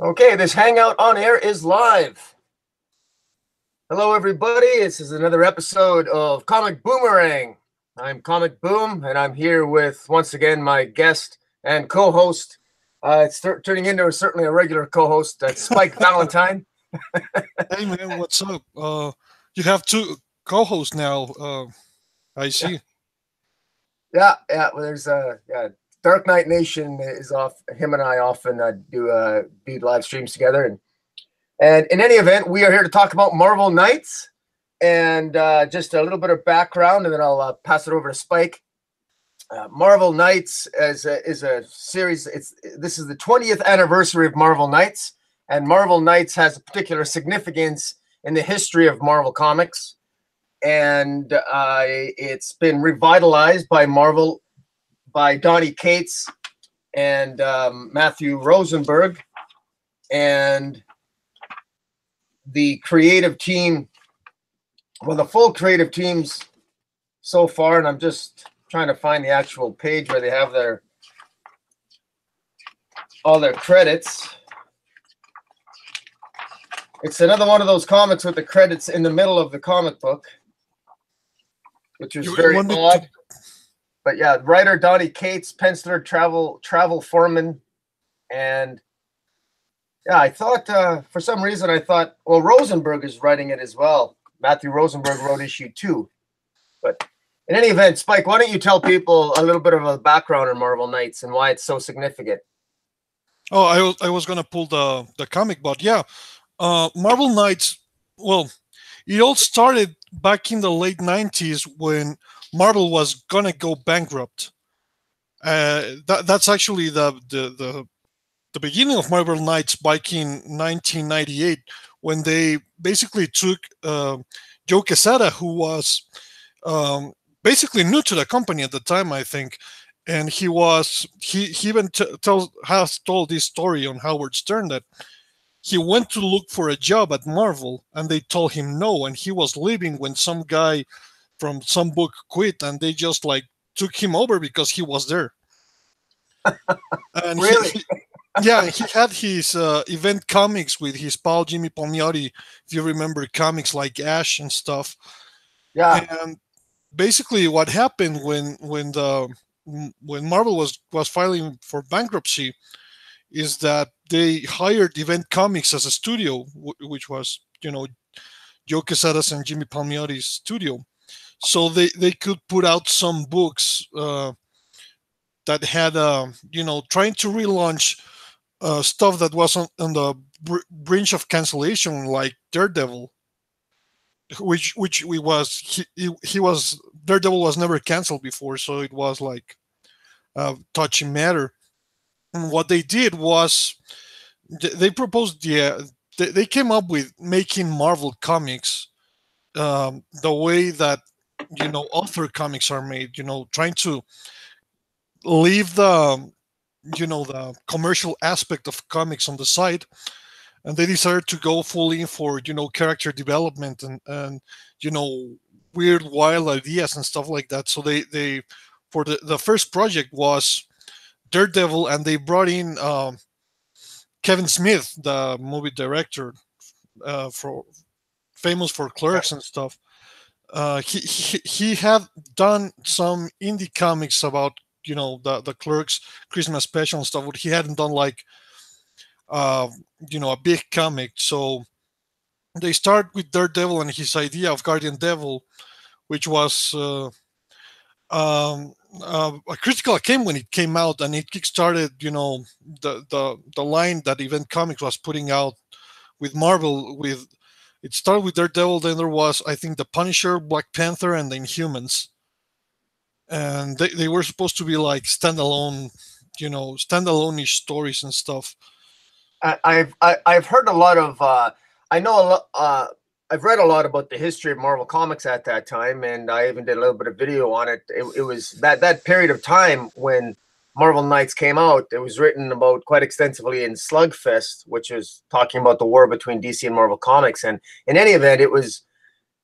Okay, this Hangout on Air is live. Hello, everybody. This is another episode of Comic Boomerang. I'm Comic Boom, and I'm here with, once again, my guest and co-host. It's turning into certainly a regular co-host. That's Spike Valentine. Hey man, what's up? You have two co-hosts now. I Yeah, see. yeah. Well, there's Dark Knight Nation is off. Him and I often do live streams together, and in any event, we are here to talk about Marvel Knights and just a little bit of background, and then I'll pass it over to Spike. Marvel Knights is a series. This is the 20th anniversary of Marvel Knights, and Marvel Knights has a particular significance in the history of Marvel Comics, and it's been revitalized by Marvel by Donny Cates and Matthew Rosenberg, and the creative team. Well, the full creative teams so far, and I'm just trying to find the actual page where they have all their credits. It's another one of those comics with the credits in the middle of the comic book, which was You very want me to? odd. But yeah, writer Donny Cates, penciler Travel Foreman, and yeah, I thought for some reason well, Rosenberg is writing it as well. Matthew Rosenberg wrote issue 2, but in any event, Spike, why don't you tell people a little bit of a background on Marvel Knights and why it's so significant? Oh, I was gonna pull the comic, but yeah, Marvel Knights. Well, it all started back in the late '90s when Marvel was gonna go bankrupt. That's actually the beginning of Marvel Knights back in 1998 when they basically took Joe Quesada, who was um, basically new to the company at the time, I think, and he even has told this story on Howard Stern that he went to look for a job at Marvel and they told him no, and he was leaving when some guy from some book quit, and they just like took him over because he was there, and Really? yeah, he had his event comics with his pal Jimmy Palmiotti, if you remember comics like Ash and stuff. Yeah. And basically what happened when Marvel was filing for bankruptcy is that they hired Event Comics as a studio, which was Joe Quesada's and Jimmy Palmiotti's studio, so they could put out some books that had trying to relaunch stuff that was on the brink of cancellation, like Daredevil, which we was he was Daredevil was never canceled before, so it was like touchy matter. And what they did was they proposed they came up with making Marvel comics the way that author comics are made. Trying to leave the commercial aspect of comics on the side, and they decided to go fully in for character development and weird wild ideas and stuff like that. So they for the first project was Daredevil, and they brought in Kevin Smith, the movie director, for famous for Clerks and stuff. He had done some indie comics about the Clerks Christmas special and stuff, but he hadn't done like uh, a big comic. So they start with Daredevil and his idea of Guardian Devil, which was a critical acclaim when it came out, and it kickstarted the line that Event Comics was putting out with Marvel. With it started with Daredevil, then there was, I think, the Punisher, Black Panther, and the Inhumans, and they were supposed to be like standalone, standalone-ish stories and stuff. I've heard a lot of I know a lot I've read a lot about the history of Marvel Comics at that time, and I even did a little bit of video on it. It was that period of time when Marvel Knights came out. It was written about quite extensively in Slugfest, which is talking about the war between DC and Marvel Comics. And in any event, it was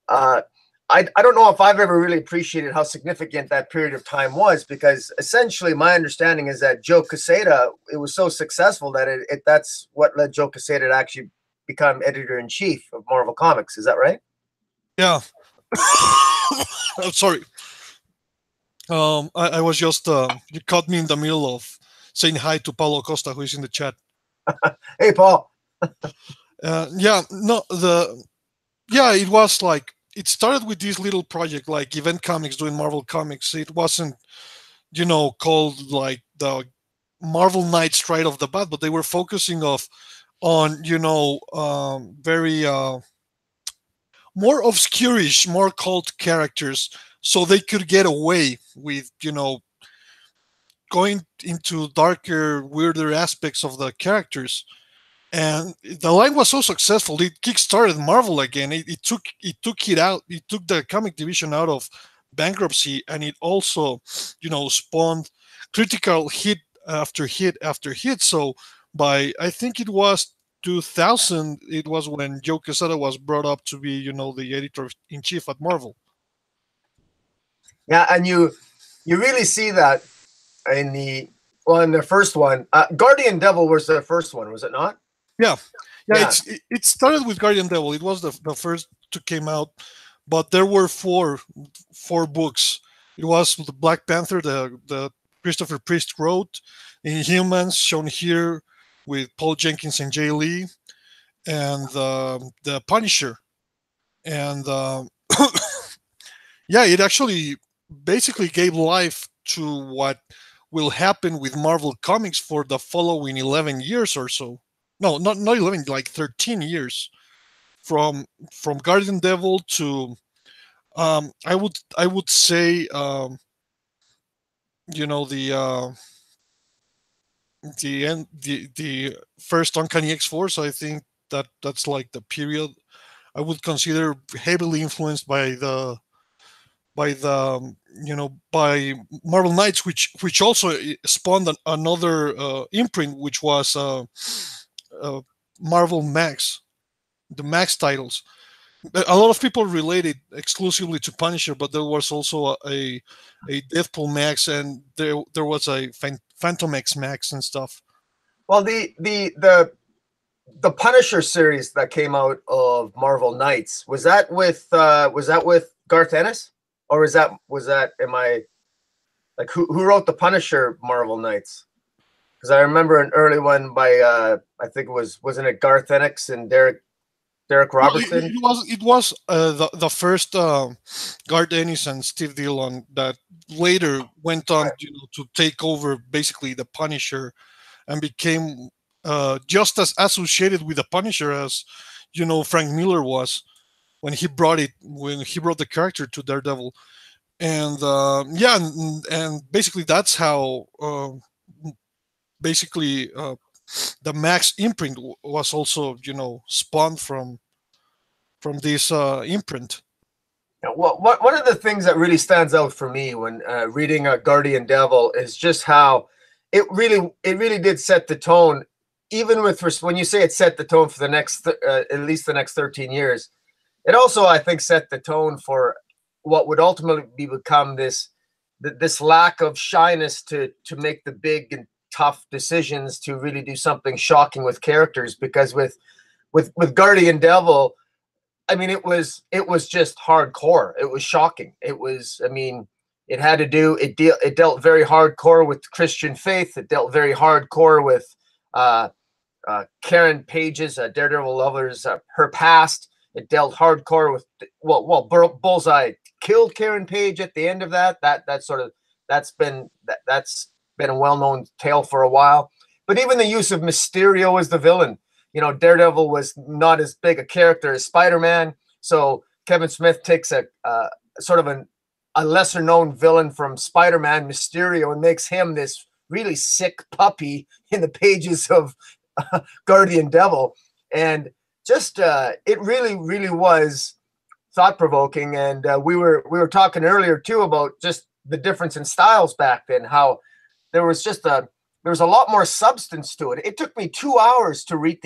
uh, I don't know if I've ever really appreciated how significant that period of time was, because essentially my understanding is that Joe Quesada, it was so successful that that's what led Joe Quesada to actually become editor-in-chief of Marvel Comics. Is that right? Yeah. I'm sorry. I was just you caught me in the middle of saying hi to Paulo Costa, who is in the chat. Hey, Paul. Yeah, no, it was like it started with this little project like Event Comics doing Marvel Comics. It wasn't, called like the Marvel Knights right off the bat, but they were focusing on very more obscurish, more cult characters, so they could get away with going into darker, weirder aspects of the characters. And the line was so successful, it kickstarted Marvel again. It took the comic division out of bankruptcy, and it also spawned critical hit after hit after hit. So by, I think it was 2000, it was when Joe Quesada was brought up to be the editor-in-chief at Marvel. Yeah, and you really see that in the first one. Guardian Devil was the first one, was it not? Yeah. Yeah. It started with Guardian Devil. It was the first to came out, but there were four books. It was the Black Panther, the Christopher Priest wrote, Inhumans, shown here with Paul Jenkins and Jay Lee, and the Punisher. And yeah, it actually basically gave life to what will happen with Marvel Comics for the following 11 years or so. No, not 11, like 13 years, from Guardian Devil to I would say the first Uncanny X-Force. I think that's like the period I would consider heavily influenced by Marvel Knights, which also spawned another imprint, which was Marvel Max, the Max titles. A lot of people relate it exclusively to Punisher, but there was also a Deathpool Max, and there was a Phantom X Max and stuff. Well, the Punisher series that came out of Marvel Knights, was that with Garth Ennis, or was that am I like who wrote the Punisher Marvel Knights? Because I remember an early one by I think wasn't it Garth Ennis and Derek Robertson? Well, it was the first Garth Ennis and Steve Dillon that later went on to take over basically the Punisher, and became just as associated with the Punisher as Frank Miller was when he brought the character to Daredevil. And and basically that's how the Max imprint was also spawned from this imprint. Well, one of the things that really stands out for me when reading Guardian Devil is just how it really did set the tone. Even when you say it set the tone for the next at least the next 13 years, it also, I think, set the tone for what would ultimately become this lack of shyness to make the big and tough decisions to really do something shocking with characters. Because with Guardian Devil, I mean, it was just hardcore. It was shocking. It was, I mean, it dealt very hardcore with Christian faith. It dealt very hardcore with Karen Page's Daredevil lovers, her past. It dealt hardcore with Bullseye killed Karen Page at the end of that. That's been a well-known tale for a while. But even the use of Mysterio as the villain, Daredevil was not as big a character as Spider-Man, so Kevin Smith takes a sort of a lesser-known villain from Spider-Man, Mysterio, and makes him this really sick puppy in the pages of Guardian Devil. And just it really was thought-provoking. And we were talking earlier too about just the difference in styles back then, how there was a lot more substance to it. It took me 2 hours to reread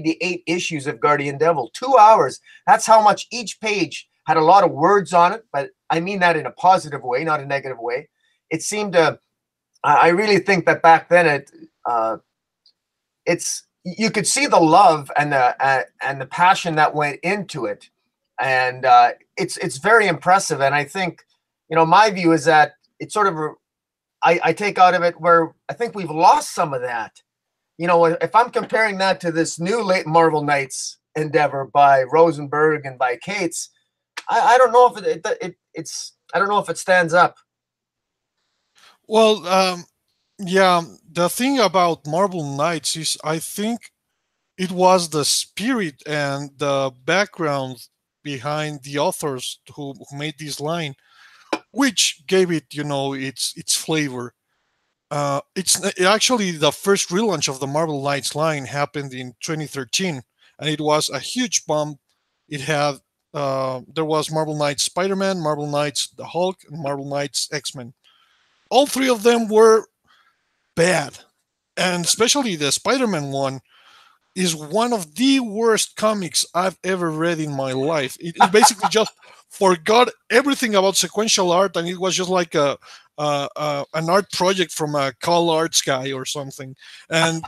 the 8 issues of Guardian Devil. 2 hours. That's how much each page had a lot of words on it, but I mean that in a positive way, not a negative way. It seemed to. I really think that back then it's you could see the love and the passion that went into it, and it's very impressive. And I think, my view is that it's sort of I take out of it where I think we've lost some of that. If I'm comparing that to this new late Marvel Knights endeavor by Rosenberg and by Cates, I don't know if it's I don't know if it stands up. Well, yeah, the thing about Marvel Knights is I think it was the spirit and the background behind the authors who made this line, which gave it, its flavor. Actually the first relaunch of the Marvel Knights line happened in 2013, and it was a huge bomb. It had there was Marvel Knights Spider-Man, Marvel Knights the Hulk, and Marvel Knights X-Men. All three of them were bad, and especially the Spider-Man one is one of the worst comics I've ever read in my life. It basically just forgot everything about sequential art, and it was just like an art project from a Call Arts guy or something. And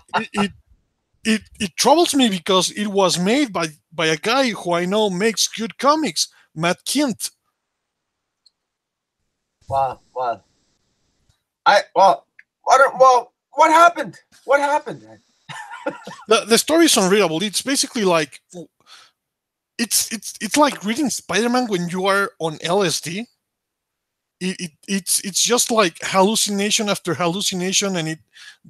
it troubles me because it was made by a guy who I know makes good comics, Matt Kint. Wow. What happened? What happened? The story is unreadable. It's basically like it's like reading Spider-Man when you are on LSD. It's just like hallucination after hallucination, and it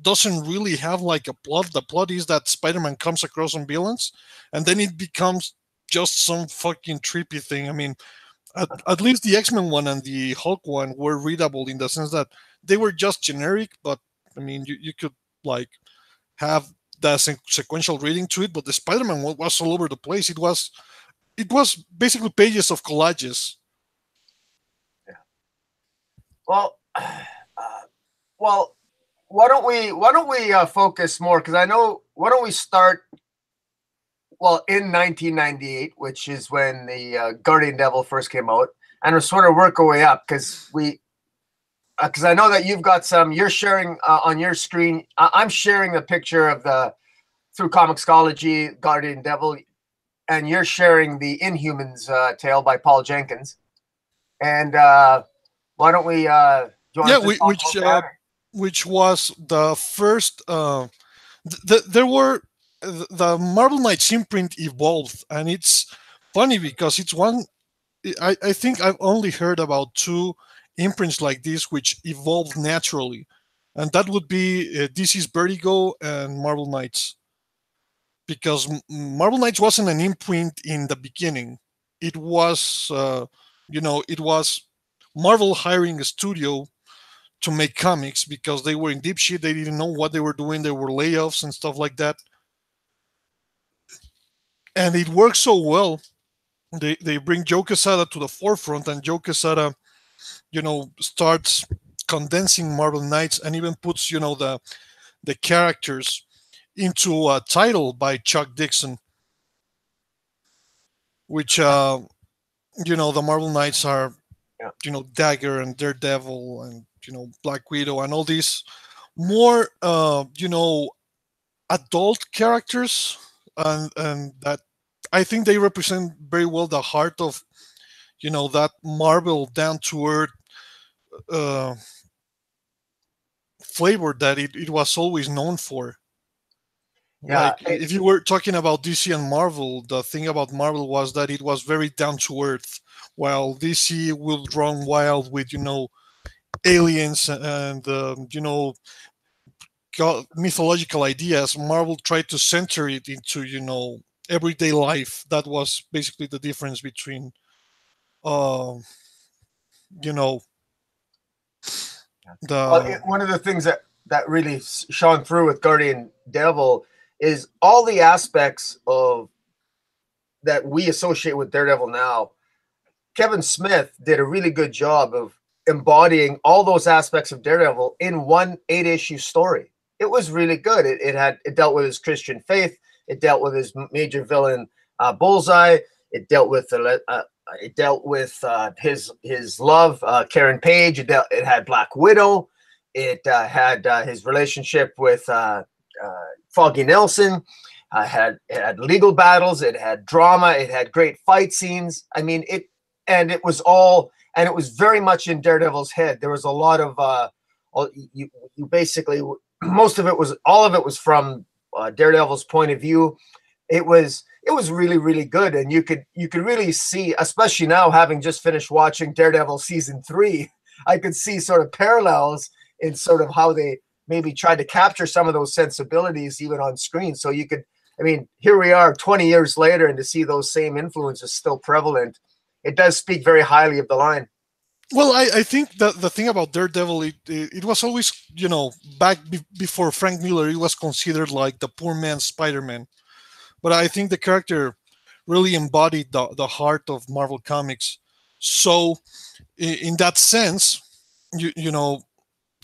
doesn't really have like a plot. The plot is that Spider-Man comes across some villains, and then it becomes just some fucking trippy thing. I mean, at least the X-Men one and the Hulk one were readable in the sense that they were just generic, but I mean, you could like have the sequential reading to it. But the Spider-Man one was all over the place. It was basically pages of collages. Well, well, why don't we focus more? Because I know. Why don't we start? Well, in 1998, which is when the Guardian Devil first came out, and we'll sort of work our way up because I know that you've got some. You're sharing on your screen. I'm sharing a picture of through Comixology Guardian Devil, and you're sharing the Inhumans tale by Paul Jenkins. And why don't we? Which was the first. There were the Marvel Knights imprint evolved, and it's funny because it's one. I think I've only heard about two imprints like this which evolved naturally, and that would be DC's Vertigo and Marvel Knights. Because Marvel Knights wasn't an imprint in the beginning. It was, it was Marvel hiring a studio to make comics because they were in deep shit. They didn't know what they were doing. There were layoffs and stuff like that. And it works so well. They bring Joe Quesada to the forefront, and Joe Quesada, starts condensing Marvel Knights and even puts, the characters into a title by Chuck Dixon, which the Marvel Knights are, Dagger and Daredevil and Black Widow and all these more adult characters, and that I think they represent very well the heart of that Marvel down to earth flavor that it was always known for. Yeah, like if you were talking about DC and Marvel, the thing about Marvel was that it was very down to earth, while DC will run wild with aliens and mythological ideas. Marvel tried to center it into everyday life. That was basically the difference between the one of the things that really shone through with Guardian Devil is all the aspects of that we associate with Daredevil now. Kevin Smith did a really good job of embodying all those aspects of Daredevil in one 8-issue story. It was really good. It dealt with his Christian faith. It dealt with his major villain, Bullseye. It dealt with it dealt with his love, Karen Page. It had Black Widow. It had his relationship with Foggy Nelson. It had legal battles. It had drama. It had great fight scenes. I mean, it was all, and it was very much in Daredevil's head. There was a lot of you basically, most of it was, all of it was from Daredevil's point of view. It was really, really good, and you could really see, especially now having just finished watching Daredevil season 3, I could see sort of parallels in sort of how they maybe tried to capture some of those sensibilities even on screen. So you could, I mean, here we are 20 years later, and to see those same influences still prevalent, it does speak very highly of the line. Well, I think that the thing about Daredevil, it was always, back before Frank Miller, it was considered like the poor man's Spider-Man. But I think the character really embodied the heart of Marvel Comics. So, in that sense, you know,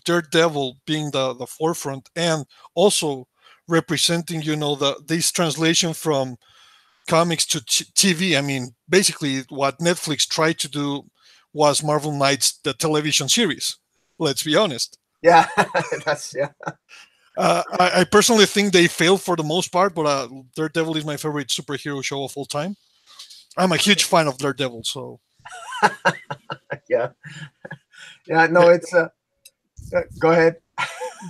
Daredevil being the forefront, and also representing, this translation from comics to TV. I mean, basically, what Netflix tried to do was Marvel Knights, the television series. Let's be honest. Yeah, yeah. I personally think they failed for the most part, but Daredevil is my favorite superhero show of all time. I'm a huge fan of Daredevil, so yeah, yeah. No, it's go ahead.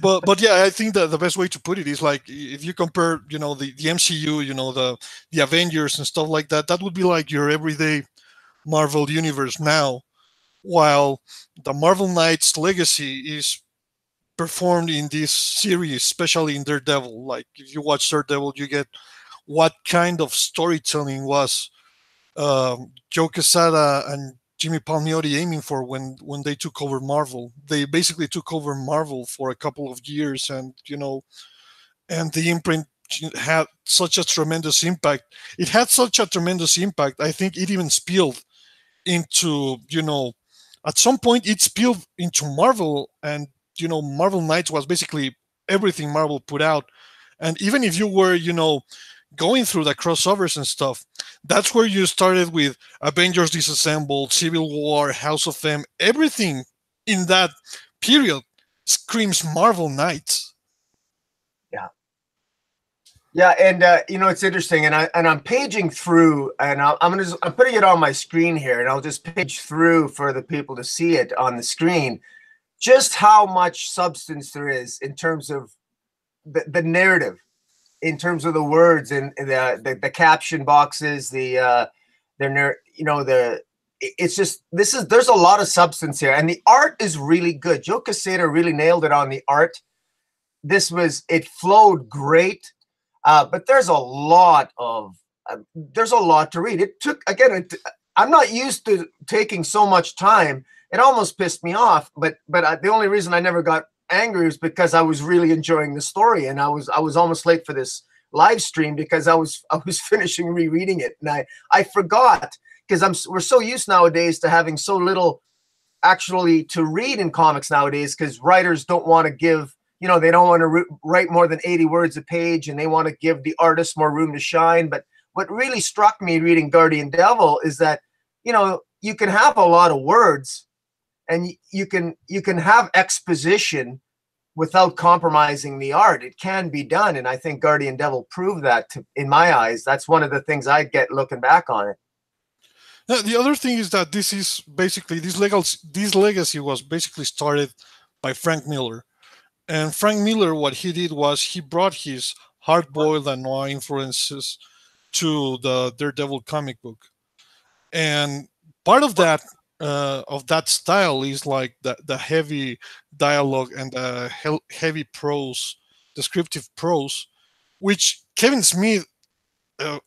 but yeah, I think that the best way to put it is like, if you compare, the MCU, the Avengers and stuff like that, that would be like your everyday Marvel universe now, while the Marvel Knights legacy is performed in this series, especially in Daredevil. Like, if you watch Daredevil, you get what kind of storytelling was Joe Quesada and Jimmy Palmiotti aiming for when they took over Marvel. They basically took over Marvel for a couple of years, and and the imprint had such a tremendous impact. It had such a tremendous impact. I think it even spilled into, at some point it spilled into Marvel, and Marvel Knights was basically everything Marvel put out. And even if you were, going through the crossovers and stuff, that's where you started with Avengers Disassembled, Civil War, House of M. Everything in that period screams Marvel Knights. Yeah. Yeah, and it's interesting, and I'm paging through, and I'm putting it on my screen here, and I'll just page through for the people to see it on the screen, just how much substance there is in terms of the narrative, in terms of the words and the caption boxes, it's just, there's a lot of substance here, and the art is really good. Joe Quesada really nailed it on the art. It flowed great. But there's a lot to read. It took, again, I'm not used to taking so much time. It almost pissed me off, but the only reason I never got angry was because I was really enjoying the story, and I was almost late for this live stream because I was finishing rereading it, and I forgot, because we're so used nowadays to having so little actually to read in comics nowadays, because writers don't want to give, they don't want to write more than 80 words a page, and they want to give the artist more room to shine. But what really struck me reading Guardian Devil is that, you can have a lot of words, and you can have exposition without compromising the art. It can be done, and I think Guardian Devil proved that in my eyes. That's one of the things I get looking back on it. Now, the other thing is that this is basically, this legacy was basically started by Frank Miller. And Frank Miller, what he did was he brought his hard-boiled and noir influences to the Daredevil comic book. And part of that style is like the heavy dialogue and the heavy prose, descriptive prose, which Kevin Smith,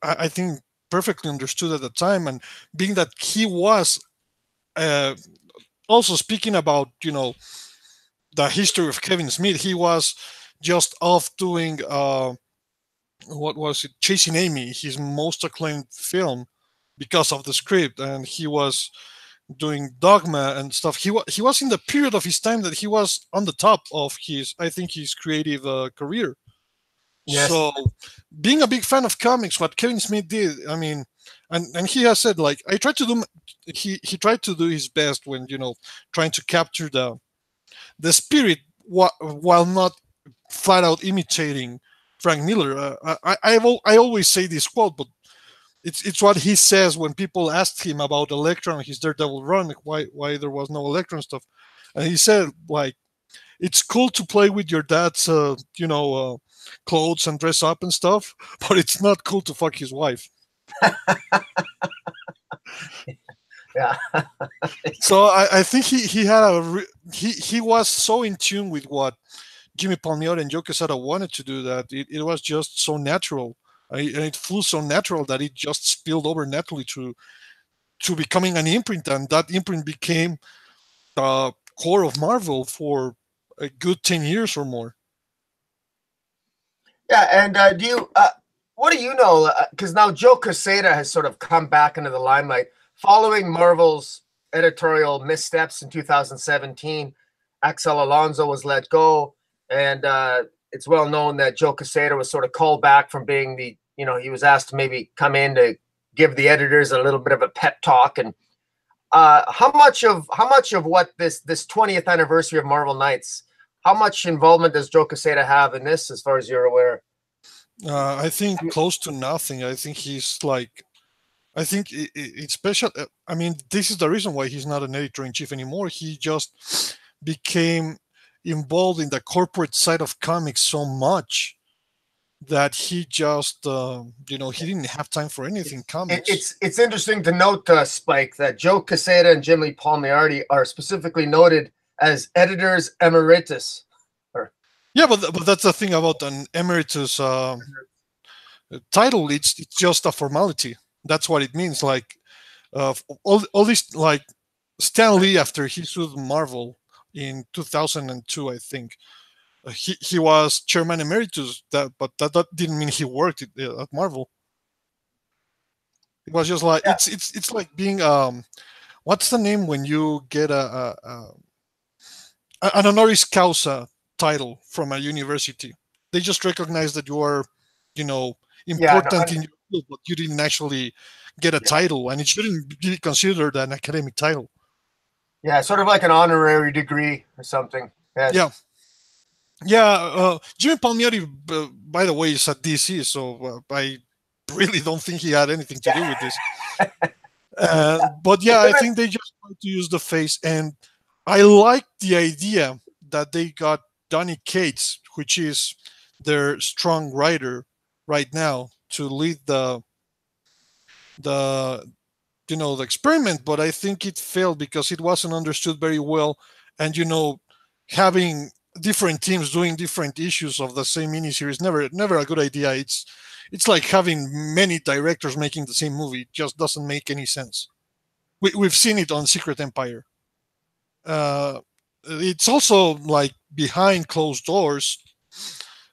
I think, perfectly understood at the time. And being that he was also speaking about, the history of Kevin Smith, he was just off doing what was it, Chasing Amy, his most acclaimed film, because of the script, and he was doing Dogma and stuff. He was in the period of his time that he was on the top of his creative career. Yes. So, being a big fan of comics, what Kevin Smith did, I mean, and he has said like I tried to do. He tried to do his best when trying to capture the spirit while not flat out imitating Frank Miller. I always say this quote, but it's what he says when people asked him about Electron, his Daredevil run, like why there was no Electron stuff, and he said like it's cool to play with your dad's clothes and dress up and stuff, but it's not cool to fuck his wife. Yeah. So I think he had he was so in tune with what Jimmy Palmiotti and Joe Quesada wanted to do that it was just so natural. And it flew so natural that it just spilled over naturally to becoming an imprint, and that imprint became the core of Marvel for a good 10 years or more. Yeah, and what do you know? Because now Joe Quesada has sort of come back into the limelight following Marvel's editorial missteps in 2017. Axel Alonso was let go, and it's well known that Joe Quesada was sort of called back from being he was asked to maybe come in to give the editors a little bit of a pep talk. And how much of what this 20th anniversary of Marvel Knights, how much involvement does Joe Quesada have in this, as far as you're aware? I think close to nothing. I think he's like, I think it's special. I mean, this is the reason why he's not an editor in chief anymore. He just became involved in the corporate side of comics so much that he just, he didn't have time for anything comics. It's interesting to note, Spike, that Joe Quesada and Jimmy Palmiotti are specifically noted as editors emeritus. Yeah, but that's the thing about an emeritus title. It's just a formality. That's what it means. Like all these, like Stan Lee, after he sued Marvel in 2002, I think he was chairman emeritus. But that didn't mean he worked at Marvel. It was just like it's like being what's the name when you get an honoris causa title from a university? They just recognize that you are, important in your field, but you didn't actually get a title, and it shouldn't be considered an academic title. Yeah, sort of like an honorary degree or something. Yes. Yeah. Jimmy Palmiotti, by the way, is at DC, so I really don't think he had anything to do with this. But yeah, I think they just want to use the face, and I like the idea that they got Donny Cates, which is their strong writer right now, to lead the experiment. But I think it failed because it wasn't understood very well, and having different teams doing different issues of the same miniseries never a good idea. It's like having many directors making the same movie. It just doesn't make any sense. We've seen it on Secret Empire. It's also like behind closed doors.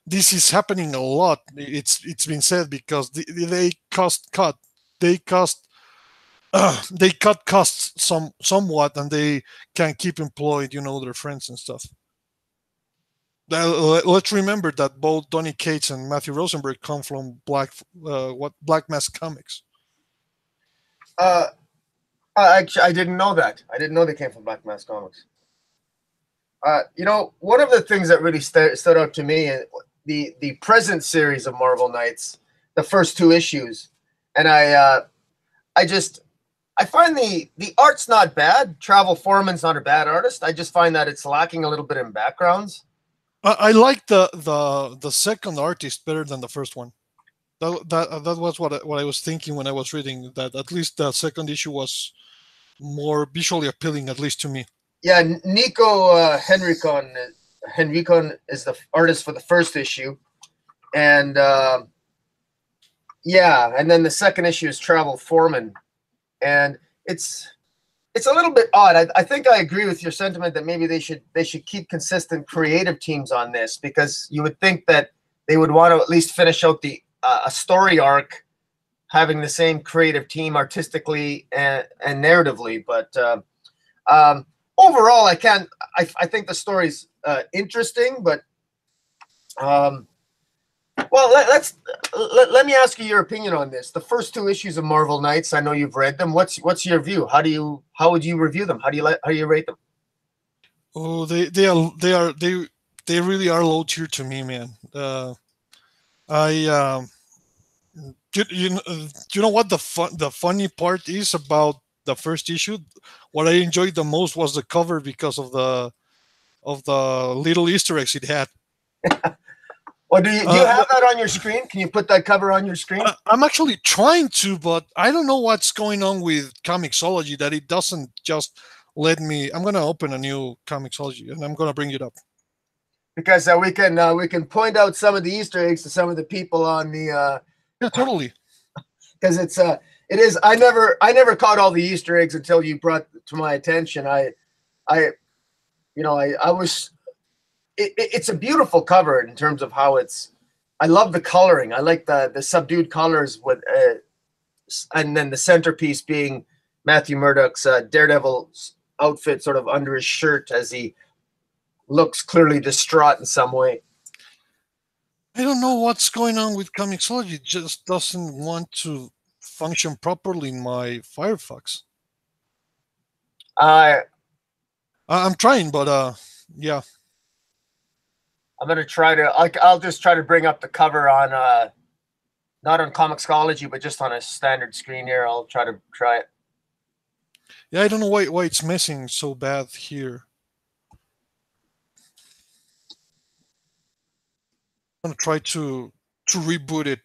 This is happening a lot. It's been said because they cut costs somewhat, and they can keep employed their friends and stuff. Let's remember that both Donny Cates and Matthew Rosenberg come from Black Mask Comics. I didn't know that. I didn't know they came from Black Mask Comics. One of the things that really stood out to me, the present series of Marvel Knights, the first two issues, and I find the art's not bad. Travel Foreman's not a bad artist. I just find that it's lacking a little bit in backgrounds. I like the second artist better than the first one. That was what I was thinking when I was reading that. At least the second issue was more visually appealing, at least to me. Yeah, Nico Henricon is the artist for the first issue, and and then the second issue is Travel Foreman, and it's a little bit odd. I think I agree with your sentiment that maybe they should keep consistent creative teams on this, because you would think that they would want to at least finish out the a story arc having the same creative team artistically and narratively. But overall, I think the story's interesting, but Well, let me ask you your opinion on this. The first two issues of Marvel Knights, I know you've read them. What's your view? How would you review them? How do you rate them? Oh, they really are low tier to me, man. I you know what the funny part is about the first issue? What I enjoyed the most was the cover because of the little Easter eggs it had. Or do you have that on your screen? Can you put that cover on your screen? I'm actually trying to, but I don't know what's going on with Comixology that it doesn't just let me. I'm gonna open a new Comixology and I'm gonna bring it up. Because we can point out some of the Easter eggs to some of the people on the Yeah, totally. because it is I never caught all the Easter eggs until you brought to my attention. I I was it's a beautiful cover in terms of how it's. I love the coloring. I like the subdued colors with, and then the centerpiece being Matthew Murdock's Daredevil outfit, sort of under his shirt as he looks clearly distraught in some way. I don't know what's going on with Comixology. It just doesn't want to function properly in my Firefox. Uh, I'm trying, but yeah. I'm gonna try to. I'll just try to bring up the cover on not on Comixology, but just on a standard screen here. I'll try it. Yeah, I don't know why it's messing so bad here. I'm gonna try to reboot it.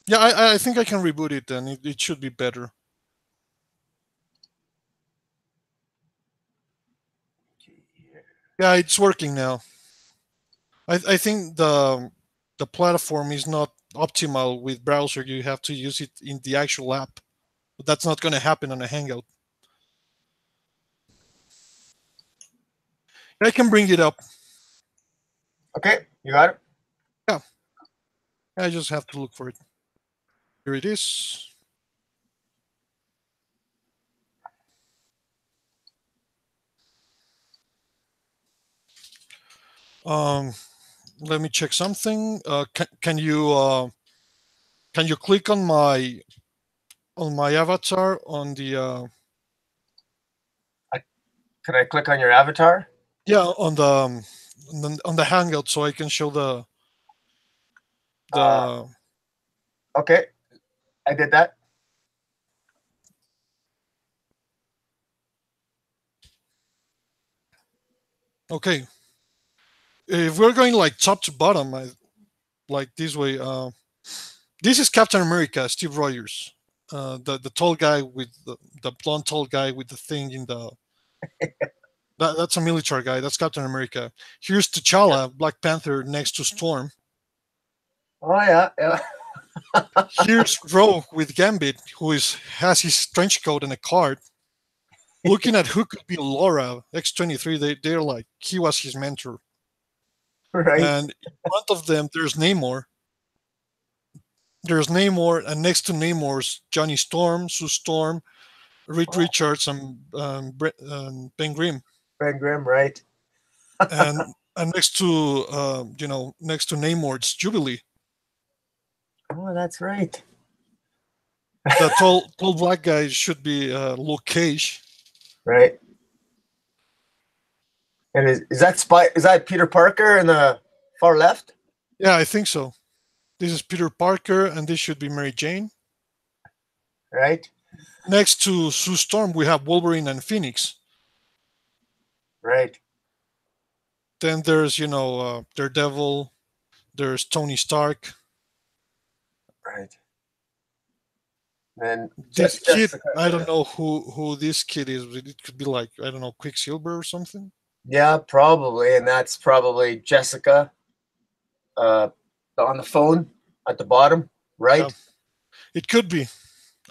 Yeah, I think I can reboot it and it should be better. Yeah, it's working now. I think the platform is not optimal with browser. You have to use it in the actual app. But that's not going to happen on a Hangout. I can bring it up. Okay, you got it. Yeah, I just have to look for it. Here it is. Um, Let me check something. Can you click on my avatar on the Can I click on your avatar? yeah on the Hangout so I can show the Uh, the okay, I did that. okay. If we're going like top to bottom, like this way. This is Captain America, Steve Rogers, the tall guy with the blonde tall guy with the thing in the. That's a military guy. That's Captain America. Here's T'Challa, Black Panther, next to Storm. Oh yeah, yeah. Here's Rogue with Gambit, who has his trench coat and a card. Looking at who could be Laura, X-23, they're like he was his mentor. Right. And in front of them, there's Namor. There's Namor, and next to Namor's Johnny Storm, Sue Storm, Reed Oh, Richards, and Ben Grimm. Ben Grimm, right? And next to next to Namor, it's Jubilee. Oh, that's right. The tall black guy should be Luke Cage. Right. And is that Peter Parker in the far left? Yeah, I think so. This is Peter Parker, and this should be Mary Jane. Right. Next to Sue Storm, we have Wolverine and Phoenix. Right. Then there's Daredevil. There's Tony Stark. Right. And This kid, Jessica. I don't know who this kid is. It could be like, I don't know, Quicksilver or something. Yeah, probably, and that's probably Jessica. On the phone at the bottom, right? Yeah, it could be.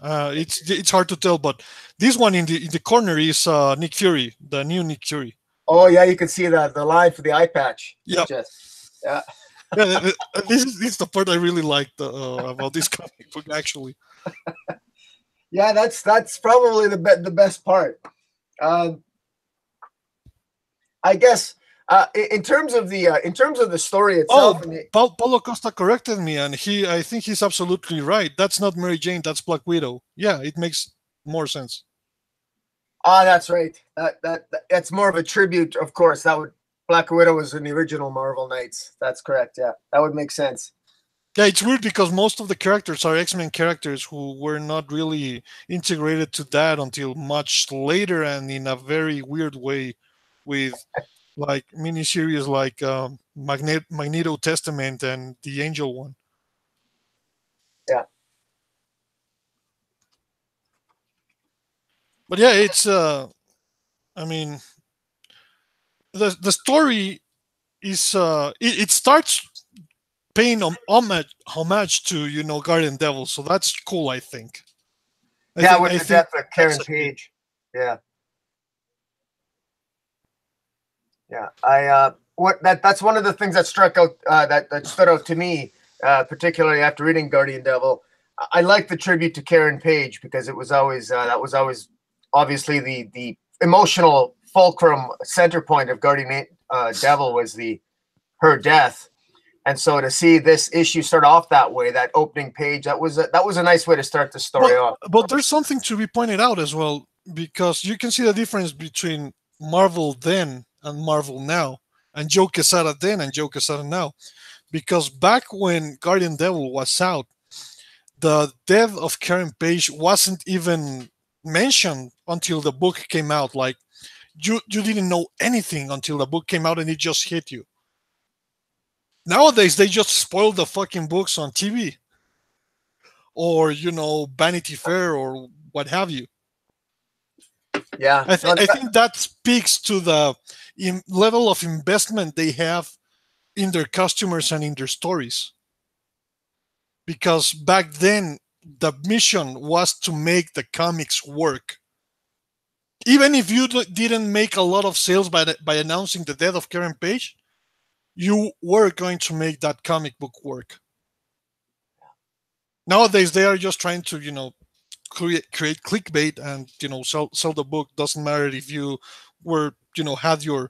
It's hard to tell, but this one in the corner is Nick Fury, the new Nick Fury. Oh yeah, you can see the line for the eye patch. Yeah, Yeah. yeah. This is the part I really liked about this comic book, actually. Yeah, that's probably the best part. I guess In terms of the story itself, Oh, Paulo Costa corrected me, and I think he's absolutely right. That's not Mary Jane. That's Black Widow. Yeah, it makes more sense. that's right. That's more of a tribute, of course. That would Black Widow was in the original Marvel Knights. That's correct. Yeah, that would make sense. Yeah, it's weird because most of the characters are X-Men characters who were not really integrated to that until much later and in a very weird way with like miniseries like Magneto Testament and the Angel one. Yeah. But yeah, it's I mean the story is it starts paying homage to Guardian Devil, so that's cool. I think. Yeah, with I the think death of that's Karen Page. Yeah. Yeah, that's one of the things that struck out that stood out to me, particularly after reading Guardian Devil. I like the tribute to Karen Page because it was always that was always obviously the emotional fulcrum center point of Guardian Devil was her death, and so to see this issue start off that way, that opening page, that was a nice way to start the story off. But there's something to be pointed out as well because you can see the difference between Marvel then and Marvel now, and Joe Quesada then and Joe Quesada now. Because back when Guardian Devil was out, the death of Karen Page wasn't even mentioned until the book came out. Like you didn't know anything until the book came out and it just hit you. Nowadays they just spoil the fucking books on TV or Vanity Fair or what have you. Yeah, I think that speaks to the level of investment they have in their customers and in their stories. Because back then, the mission was to make the comics work. Even if you didn't make a lot of sales by announcing the death of Karen Page, you were going to make that comic book work. Nowadays, they are just trying to, create clickbait and sell the book. Doesn't matter if you were had your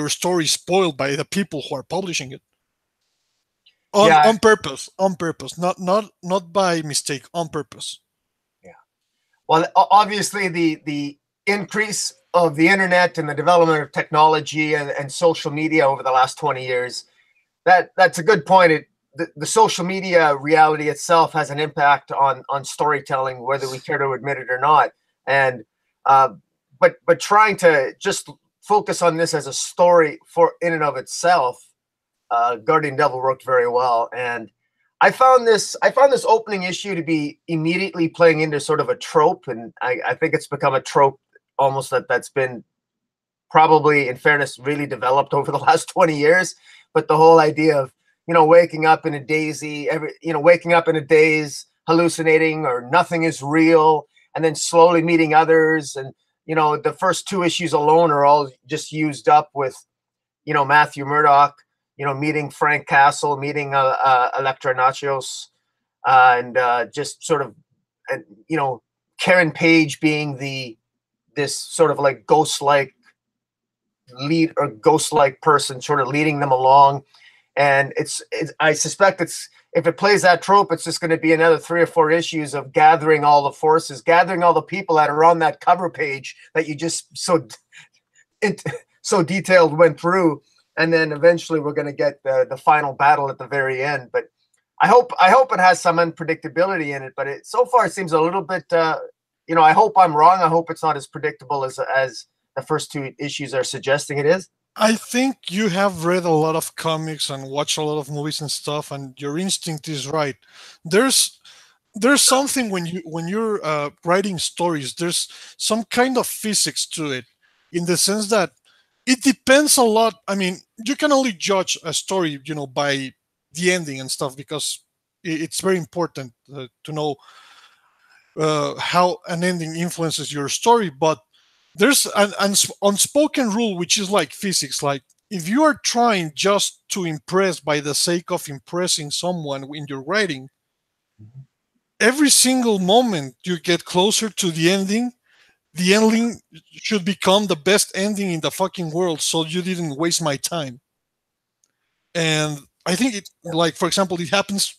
story spoiled by the people who are publishing it on purpose, not by mistake, on purpose. Yeah, well, obviously the increase of the internet and the development of technology and social media over the last 20 years, that's a good point. The social media reality itself has an impact on storytelling, whether we care to admit it or not. And but trying to just focus on this as a story for in and of itself, Guardian Devil worked very well. And I found this opening issue to be immediately playing into sort of a trope, and I think it's become a trope almost that's been probably, in fairness, really developed over the last 20 years. But the whole idea of waking up in a daze, hallucinating, or nothing is real, and then slowly meeting others. And, the first two issues alone are all just used up with, Matthew Murdock, meeting Frank Castle, meeting Electra Nachos, and just sort of, Karen Page being this sort of like ghost-like lead or ghost-like person sort of leading them along. And I suspect if it plays that trope, it's just going to be another 3 or 4 issues of gathering all the forces, gathering all the people that are on that cover page that you just so detailed went through, and then eventually we're going to get the final battle at the very end. But I hope it has some unpredictability in it. But so far it seems a little bit. I hope I'm wrong. I hope it's not as predictable as the first 2 issues are suggesting it is. I think you have read a lot of comics and watched a lot of movies and stuff, and your instinct is right. There's something when you're writing stories. There's some kind of physics to it, in the sense that it depends a lot. I mean, you can only judge a story, by the ending and stuff, because it's very important to know how an ending influences your story. But there's an unspoken rule, which is like physics. Like, if you are trying just to impress by the sake of impressing someone in your writing, every single moment you get closer to the ending, the ending should become the best ending in the fucking world, so you didn't waste my time. And I think it, like, for example, it happens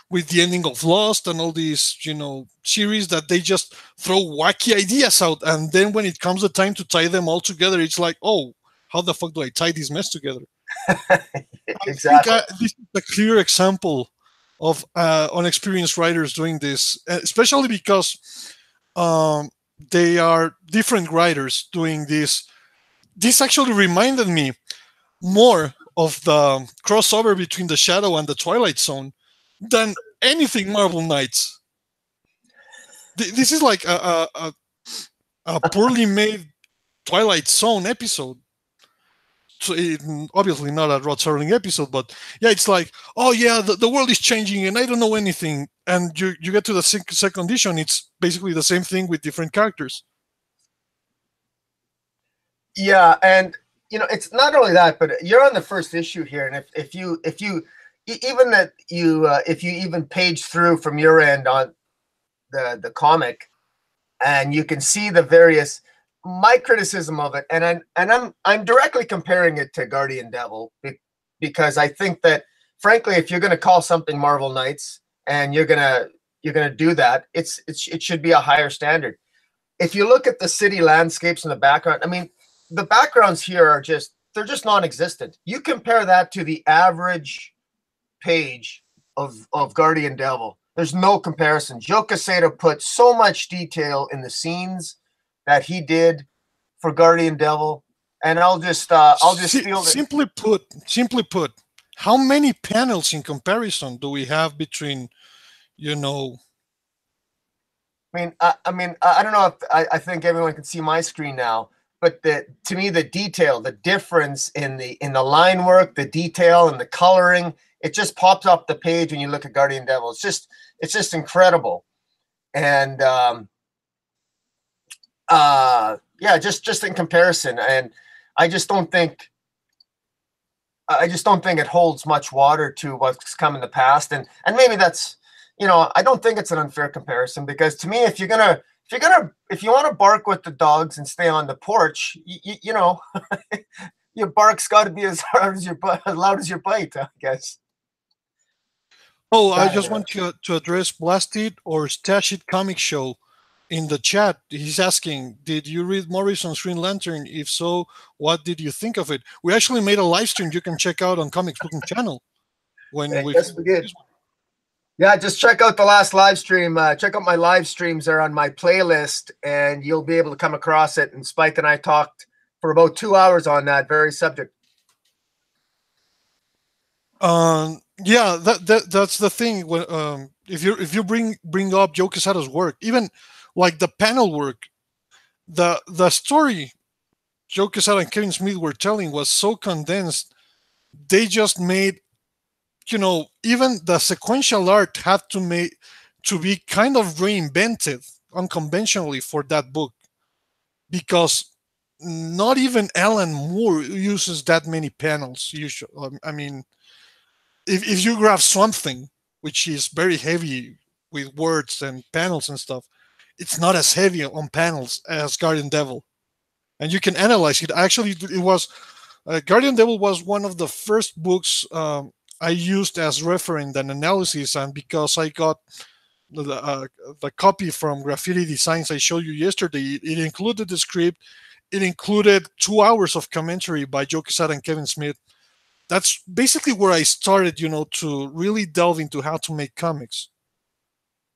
with the ending of Lost and all these, series, that they just throw wacky ideas out, and then when it comes the time to tie them all together, it's like, oh, how the fuck do I tie this mess together? I think Exactly. this is a clear example of unexperienced writers doing this, especially because um, they are different writers doing this. This actually reminded me more of the crossover between the Shadow and the Twilight Zone than anything Marvel Knights. This is like a poorly made Twilight Zone episode. So obviously not a Rod Serling episode, but yeah, it's like, oh yeah, the world is changing and I don't know anything. And you get to the second edition, it's basically the same thing with different characters. Yeah, and it's not only that, but you're on the first issue here, and if you even that you if you even page through from your end on the comic, and you can see the various, my criticism of it, and I'm directly comparing it to Guardian Devil, because I think that, frankly, if you're going to call something Marvel Knights and you're gonna do that, it should be a higher standard. If you look at the city landscapes in the background, I mean, the backgrounds here are they're just non-existent. You compare that to the average page of Guardian Devil, there's no comparison. Joe Quesada put so much detail in the scenes that he did for Guardian Devil, and I'll just steal it. Simply put, how many panels in comparison do we have between, I mean, I don't know if I think everyone can see my screen now, but to me, the detail, the difference in the line work, the detail and the coloring, it just pops off the page when you look at Guardian Devil. It's just incredible. And yeah, just in comparison. And I just don't think it holds much water to what's come in the past. And maybe that's, I don't think it's an unfair comparison, because to me, if you want to bark with the dogs and stay on the porch, your bark's got to be as hard as as loud as your bite, I guess. Oh, I just want to address Blasted or Stash It Comic Show in the chat. He's asking, did you read Morrison's Green Lantern? If so, what did you think of it? We actually made a live stream you can check out on Comics Booking channel. Yes, we did. Yeah, just check out the last live stream. Check out my live streams. They're on my playlist, and you'll be able to come across it. And Spike and I talked for about 2 hours on that very subject. Yeah, that's the thing. When if you bring up Joe Quesada's work, even like the panel work, the story Joe Quesada and Kevin Smith were telling was so condensed. They just made, even the sequential art had to be kind of reinvented unconventionally for that book, because not even Alan Moore uses that many panels usually. I mean, if you grab something which is very heavy with words and panels and stuff, it's not as heavy on panels as Guardian Devil, and you can analyze it. Actually, it was Guardian Devil was one of the first books I used as referent and analysis, and because I got the copy from Graffiti Designs I showed you yesterday, it included the script, it included 2 hours of commentary by Joe Quesada and Kevin Smith. That's basically where I started, to really delve into how to make comics.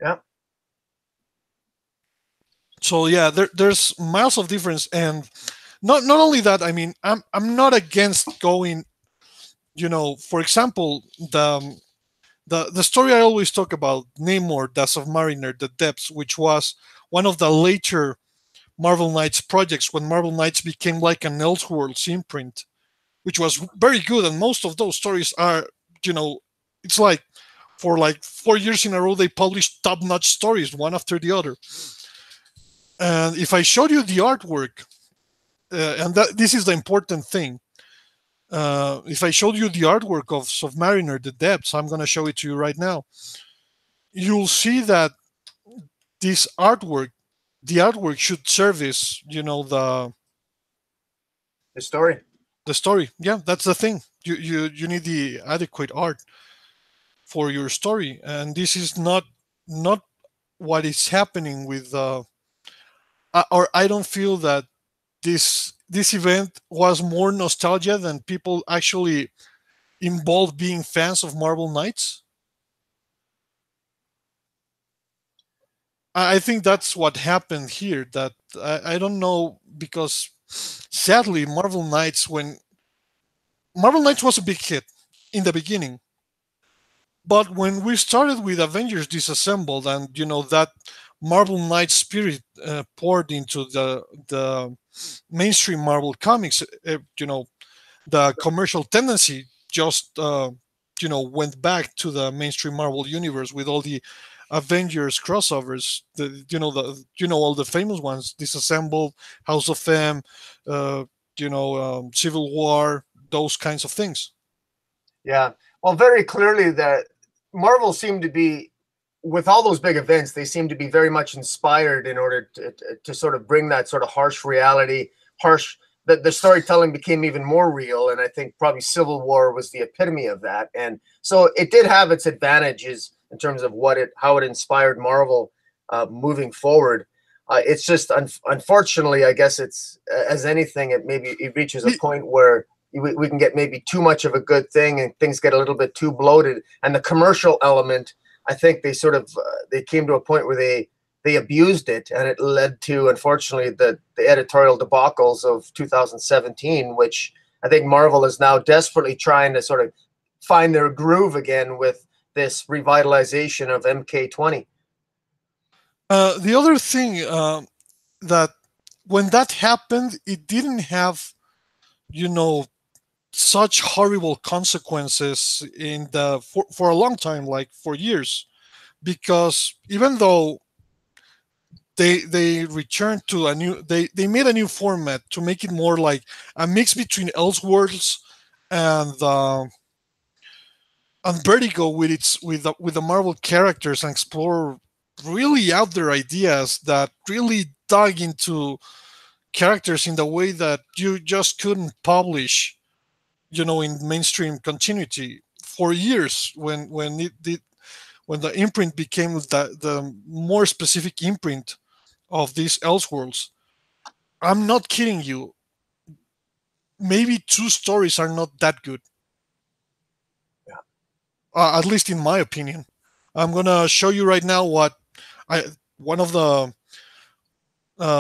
Yeah. So yeah, there's miles of difference, and not only that. I mean, I'm not against going. For example, the story I always talk about, Namor, the Submariner, the Depths, which was one of the later Marvel Knights projects when Marvel Knights became like an Elseworlds imprint, which was very good. And most of those stories are, it's like for like 4 years in a row, they published top-notch stories, one after the other. And if I showed you the artwork, and this is the important thing, if I showed you the artwork of Submariner, The Depths, I'm going to show it to you right now. You'll see that this artwork the artwork should service, The story. the story. Yeah, that's the thing. You need the adequate art for your story, and this is not what is happening with or I don't feel that this event was more nostalgia than people actually involved being fans of Marvel Knights. I think that's what happened here. That I don't know, because sadly, Marvel Knights was a big hit in the beginning, but when we started with Avengers Disassembled, and that Marvel Knight spirit poured into the mainstream Marvel comics, the commercial tendency just went back to the mainstream Marvel universe with all the Avengers crossovers. All the famous ones: Disassembled, House of M, uh, Civil War, those kinds of things. Yeah. Well, very clearly that Marvel seemed to be, with all those big events, they seem to be very much inspired in order to sort of bring that sort of harsh reality, the storytelling became even more real. And I think probably Civil War was the epitome of that. And so it did have its advantages in terms of how it inspired Marvel moving forward. It's just, unfortunately, I guess it's as anything, it reaches a point where we can get maybe too much of a good thing and things get a little bit too bloated. And the commercial element, I think they sort of they came to a point where they abused it, and it led to, unfortunately, the editorial debacles of 2017, which I think Marvel is now desperately trying to sort of find their groove again with this revitalization of MK20. The other thing, that when that happened, it didn't have, you know, such horrible consequences for a long time, like for years, because even though they returned to they made a new format to make it more like a mix between Elseworlds and Vertigo with the Marvel characters, and explore really out there ideas that really dug into characters in the way that you just couldn't publish, in mainstream continuity for years, when the imprint became the more specific imprint of these Elseworlds. I'm not kidding you. Maybe two stories are not that good. Yeah. At least in my opinion. I'm gonna show you right now one of the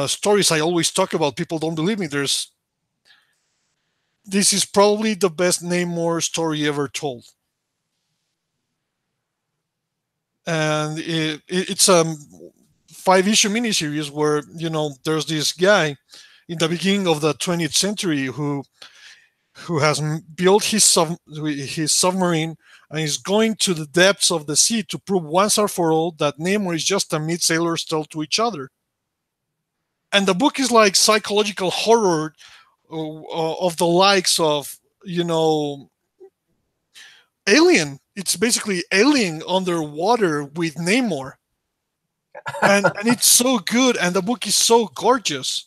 stories I always talk about. People don't believe me. This is probably the best Namor story ever told, and it's a 5-issue miniseries where there's this guy in the beginning of the 20th century who has built his submarine, and is going to the depths of the sea to prove once and for all that Namor is just a myth sailors tell to each other. And the book is like psychological horror of the likes of Alien. It's basically Alien underwater with Namor, and it's so good, and the book is so gorgeous.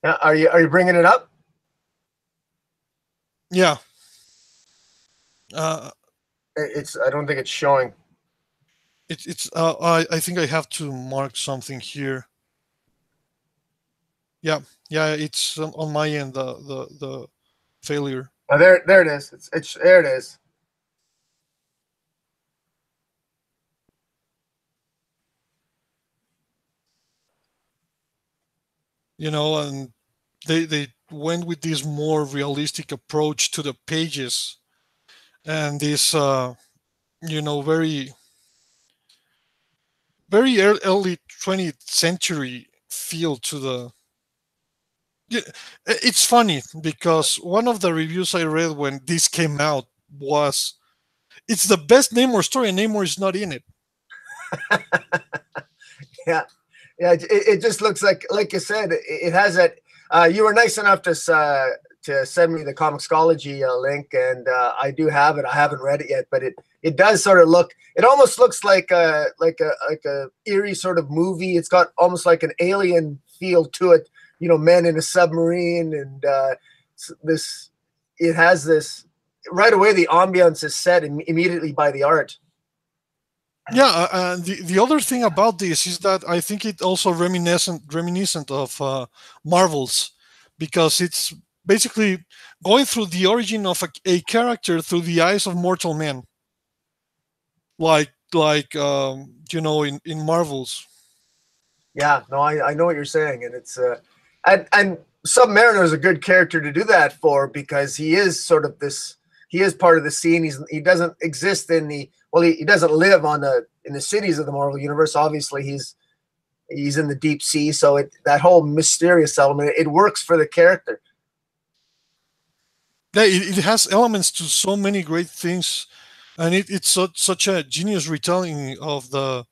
Are you bringing it up? Yeah. I don't think it's showing. It's I think I have to mark something here. Yeah, it's on my end, the failure. Oh, there it is. It's there it is. And they went with this more realistic approach to the pages, and this very very early 20th century feel to the. Yeah, it's funny because one of the reviews I read when this came out was, it's the best Namor story, and Namor is not in it. Yeah, it just looks like you said, it has that. You were nice enough to to send me the Comixology link, and I do have it. I haven't read it yet, but it does sort of look. It almost looks like a eerie sort of movie. It's got almost like an alien feel to it. You know, men in a submarine, and this. It has this right away. The ambiance is set immediately by the art. Yeah, and the other thing about this is that I think it also reminiscent of Marvel's, because it's basically going through the origin of a character through the eyes of mortal men, like in Marvel's. Yeah, no, I know what you're saying, and it's and Submariner is a good character to do that for, because he is sort of this. He is part of the scene. He doesn't exist in the he doesn't live in the cities of the Marvel universe. Obviously, he's in the deep sea, so that whole mysterious element, it works for the character. Yeah, it has elements to so many great things, and it's such a genius retelling of the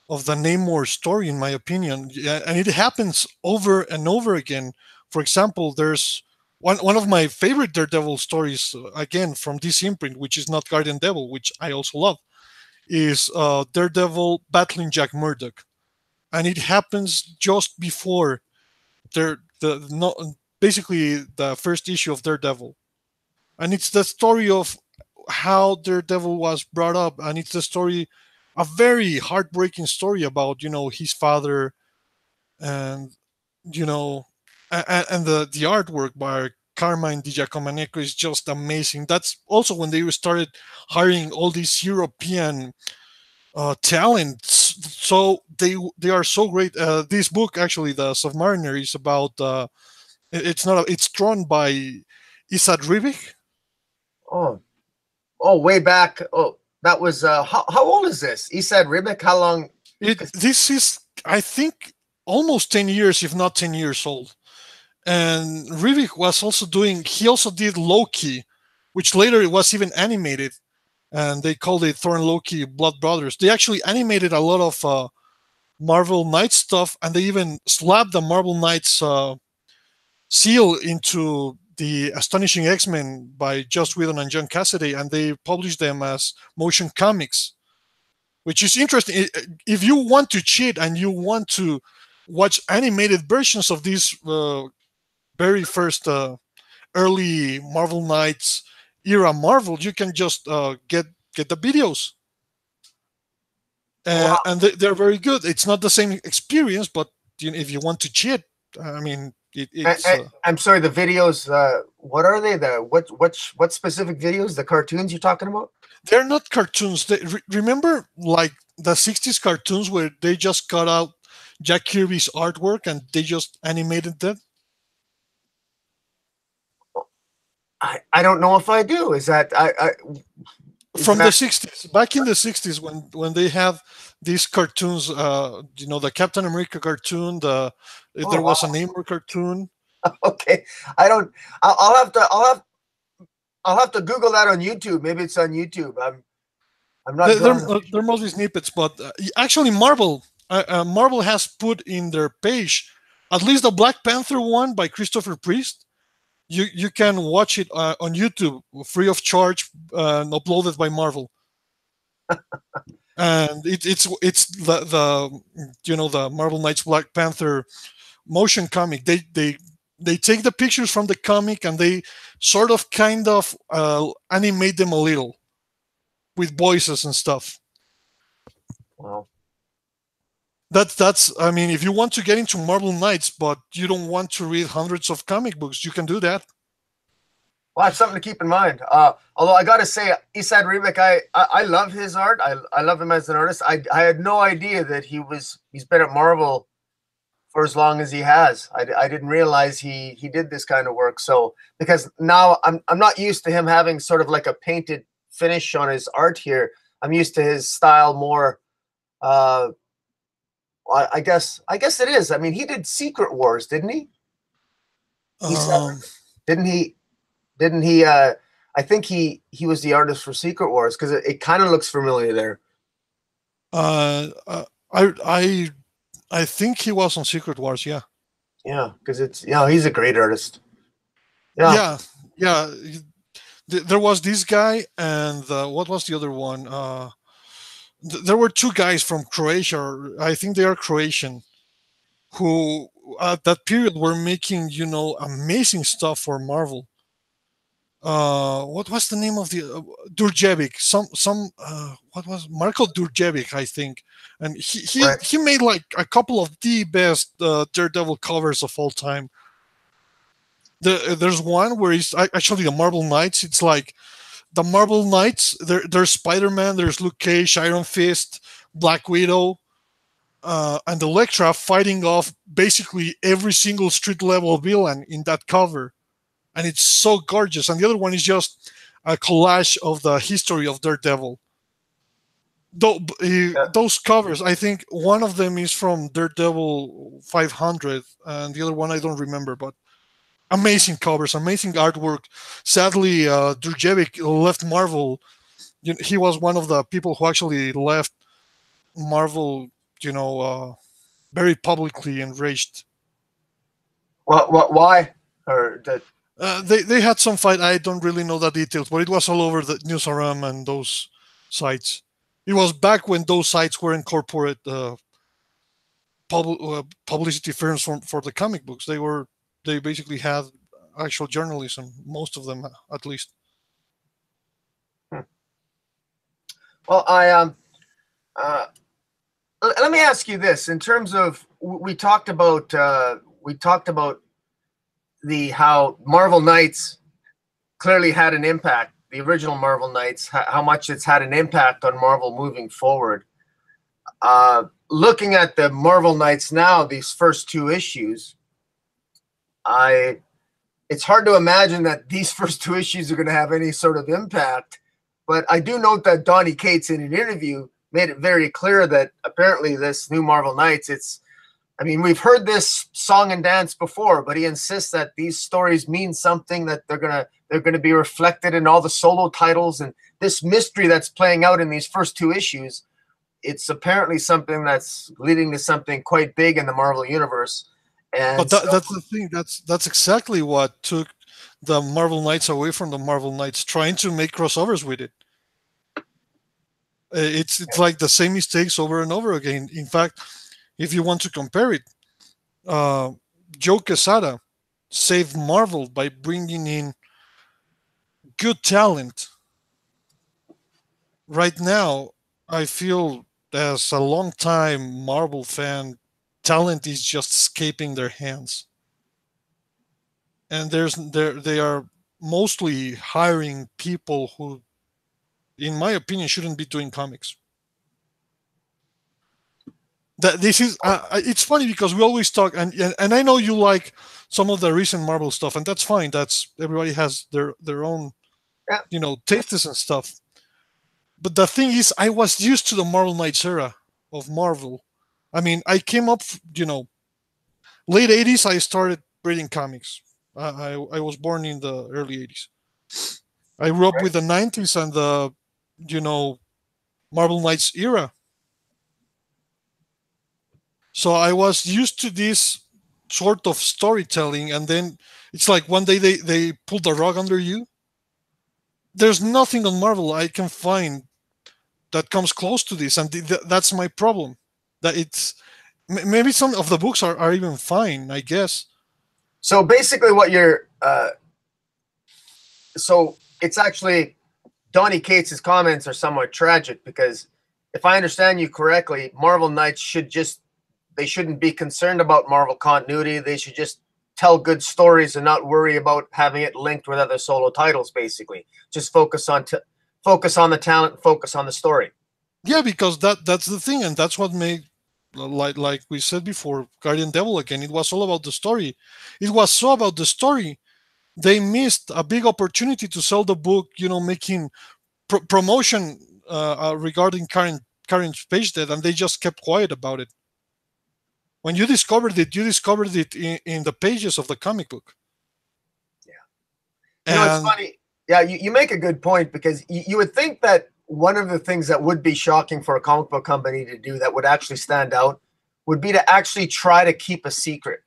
Namor story, in my opinion. Yeah, and it happens over and over again. For example, there's one of my favorite Daredevil stories, again from this imprint, which is not Guardian Devil, which I also love, is Daredevil battling Jack Murdock, and it happens just before basically the first issue of Daredevil, and it's the story of how Daredevil was brought up, and it's the story, a very heartbreaking story about his father, and you know, and the artwork by Carmine Di Giacomoneco is just amazing. That's also when they started hiring all these European talents. So they are so great. This book, actually, the Submariner, is about. It's not. It's drawn by Isad Ribic. Oh, way back. Oh, that was how old is this? Isad Ribic? How long? This is, I think, almost 10 years, if not 10 years old. And Ribic was also he also did Loki, which later it was even animated, and they called it Thor and Loki Blood Brothers. They actually animated a lot of Marvel Knights stuff, and they even slapped the Marvel Knights seal into the Astonishing X-Men by Joss Whedon and John Cassaday, and they published them as motion comics, which is interesting. If you want to cheat and you want to watch animated versions of these very first early Marvel Knights era Marvel, you can just get the videos, Wow. and they're very good. It's not the same experience, but if you want to cheat, I mean, it's. I'm sorry, the videos. What are they? What specific videos? The cartoons you're talking about? They're not cartoons. Remember, like the '60s cartoons where they just cut out Jack Kirby's artwork and they just animated that. I don't know if I do. Is that from the '60s, back in the '60s, when they have these cartoons, the Captain America cartoon, there was a Namor cartoon. Okay, I don't. I'll have to Google that on YouTube. Maybe it's on YouTube. I'm not. There must be snippets, but actually, Marvel has put in their page at least the Black Panther one by Christopher Priest. You can watch it on YouTube free of charge, uploaded by Marvel. And it's the Marvel Knights Black Panther motion comic. They take the pictures from the comic and they sort of kind of animate them a little with voices and stuff. Wow. That's I mean, if you want to get into Marvel Knights but you don't want to read hundreds of comic books, you can do that. Well, that's something to keep in mind. Although I got to say, Isad Ribic, I love his art. I love him as an artist. I had no idea that he's been at Marvel for as long as he has. I didn't realize he did this kind of work. So because now I'm not used to him having sort of like a painted finish on his art here. I'm used to his style more. I guess it is. I mean, he did Secret Wars, didn't he? Didn't he? Didn't he? I think he was the artist for Secret Wars because it kind of looks familiar there. I think he was on Secret Wars, yeah. Yeah, because it's he's a great artist. Yeah. Yeah, yeah. There was this guy, and what was the other one? There were two guys from Croatia. I think they are Croatian, who at that period were making, amazing stuff for Marvel. What was the name of the Durjevic? What was Marko Durjevic, I think, and he he Right. he made like a couple of the best Daredevil covers of all time. There's one where it's actually the Marvel Knights. It's like the Marvel Knights. There's Spider Man. There's Luke Cage, Iron Fist, Black Widow, and Elektra fighting off basically every single street level villain in that cover, and it's so gorgeous. And the other one is just a collage of the history of Daredevil. Yeah. Those covers, I think one of them is from Daredevil 500, and the other one I don't remember, but amazing covers, amazing artwork. Sadly, Durjevic left Marvel. He was one of the people who actually left Marvel, very publicly enraged. Why? Or that? They had some fight. I don't really know the details, but it was all over the Newsaram and those sites. It was back when those sites were in corporate publicity firms for the comic books. They basically had actual journalism, most of them at least. Hmm. Well, uh, let me ask you this: in terms of we talked about the how Marvel Knights clearly had an impact. The original Marvel Knights, how much it's had an impact on Marvel moving forward. Looking at the Marvel Knights now, these first two issues, it's hard to imagine that these first two issues are going to have any sort of impact. But I do note that Donny Cates in an interview made it very clear that apparently this new Marvel Knights, we've heard this song and dance before, but he insists that these stories mean something, that they're gonna be reflected in all the solo titles, and this mystery that's playing out in these first two issues, it's apparently something that's leading to something quite big in the Marvel universe. And But that's the thing. That's exactly what took the Marvel Knights away from the Marvel Knights, trying to make crossovers with it. It's like the same mistakes over and over again. In fact, if you want to compare it, Joe Quesada saved Marvel by bringing in good talent. Right now, I feel as a long-time Marvel fan, talent is just escaping their hands, and they are mostly hiring people who, in my opinion, shouldn't be doing comics. That this is it's funny because we always talk, and I know you like some of the recent Marvel stuff, and that's fine. That's everybody has their own yeah, tastes and stuff. But the thing is, I was used to the Marvel Knights era of Marvel. I came up, late '80s. I started reading comics. I was born in the early '80s. I grew up right. with the '90s and the you know Marvel Knights era. So I was used to this sort of storytelling, and then it's like one day they pull the rug under you. There's nothing on Marvel I can find that comes close to this, and that's my problem. That it's maybe some of the books are even fine, I guess. So basically, what you're so it's actually Donny Cates' comments are somewhat tragic because if I understand you correctly, Marvel Knights they shouldn't be concerned about Marvel continuity. They should just tell good stories and not worry about having it linked with other solo titles. Basically, just focus on the talent, focus on the story. Yeah, because that's the thing, and that's what made, like we said before, Guardian Devil again. It was all about the story. It was so about the story they missed a big opportunity to sell the book. Making promotion regarding current page dead, and they just kept quiet about it. When you discovered it in the pages of the comic book. Yeah, it's And funny. Yeah, you make a good point because you would think that one of the things that would be shocking for a comic book company to do that would actually stand out would be to actually try to keep a secret.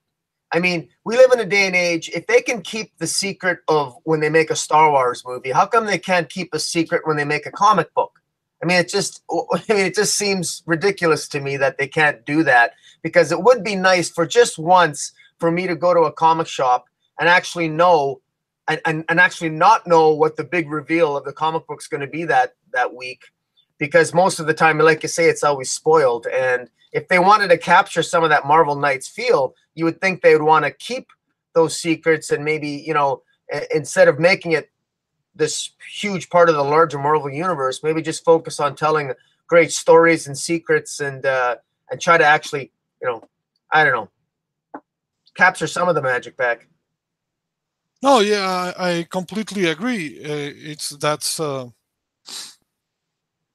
I mean, we live in a day and age, if they can keep the secret of when they make a Star Wars movie, how come they can't keep a secret when they make a comic book? I mean, it just seems ridiculous to me that they can't do that, because it would be nice for just once for me to go to a comic shop and actually know and actually not know what the big reveal of the comic book's going to be that week, because most of the time, like you say, it's always spoiled. And if they wanted to capture some of that Marvel Knights feel, you would think they would want to keep those secrets, and maybe, you know, instead of making it this huge part of the larger Marvel universe, maybe just focus on telling great stories and secrets, and try to actually, you know, I don't know, capture some of the magic back. No, yeah, I completely agree. It's that's and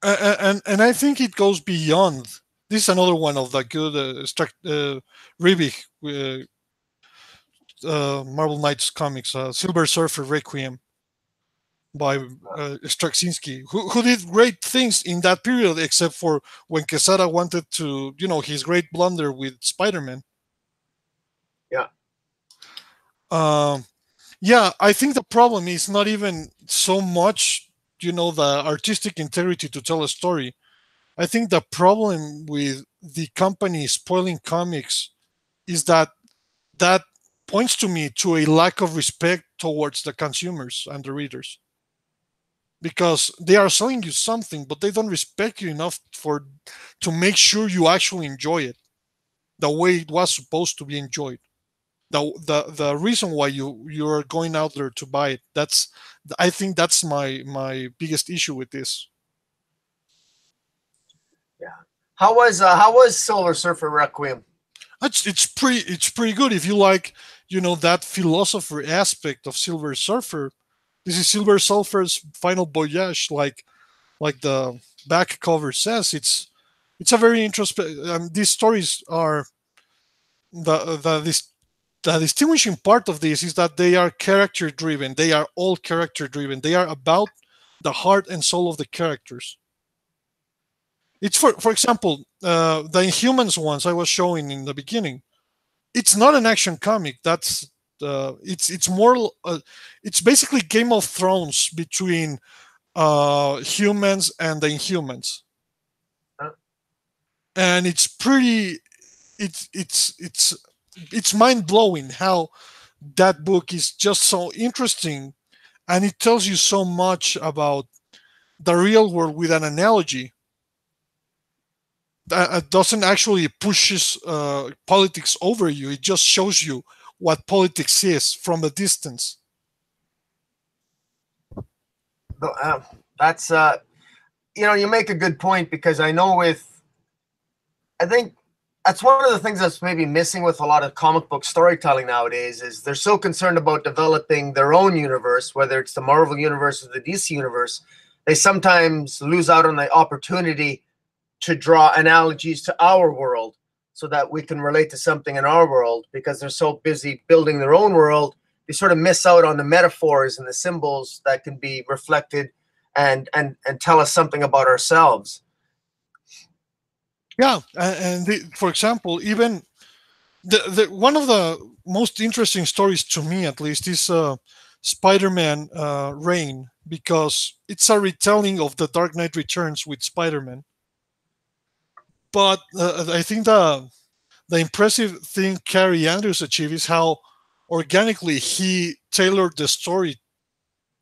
I think it goes beyond. This is another one of the good Rivik Marvel Knights comics, Silver Surfer Requiem by Straczynski, who did great things in that period, except for when Quesada wanted to, you know, his great blunder with Spider-Man. Yeah. Yeah, I think the problem is not even so much, you know, the artistic integrity to tell a story. I think the problem with the company spoiling comics is that points to me to a lack of respect towards the consumers and the readers, because they are selling you something, but they don't respect you enough for to make sure you actually enjoy it the way it was supposed to be enjoyed. The reason why you're going out there to buy it, that's, I think that's my biggest issue with this. Yeah. How was Silver Surfer Requiem? It's pretty good if you like, you know, that philosopher aspect of Silver Surfer. This is Silver Surfer's final voyage, like the back cover says. It's a very interesting. These stories are the distinguishing part of this is that they are character driven. They are all character driven. They are about the heart and soul of the characters. It's for example, the Inhumans ones I was showing in the beginning. It's not an action comic. That's it's more it's basically Game of Thrones between humans and the Inhumans, Huh? and it's pretty. It's mind blowing how that book is just so interesting, and it tells you so much about the real world with an analogy that doesn't actually pushes politics over you. It just shows you what politics is from a distance. That's you know, you make a good point, because I think that's one of the things that's maybe missing with a lot of comic book storytelling nowadays, is they're so concerned about developing their own universe, whether it's the Marvel universe or the DC universe. They sometimes lose out on the opportunity to draw analogies to our world, so that we can relate to something in our world, because they're so busy building their own world. They sort of miss out on the metaphors and the symbols that can be reflected and tell us something about ourselves. Yeah, for example, even the one of the most interesting stories to me, at least, is Spider-Man Reign, because it's a retelling of the Dark Knight Returns with Spider-Man. But I think the impressive thing Carrie Andrews achieved is how organically he tailored the story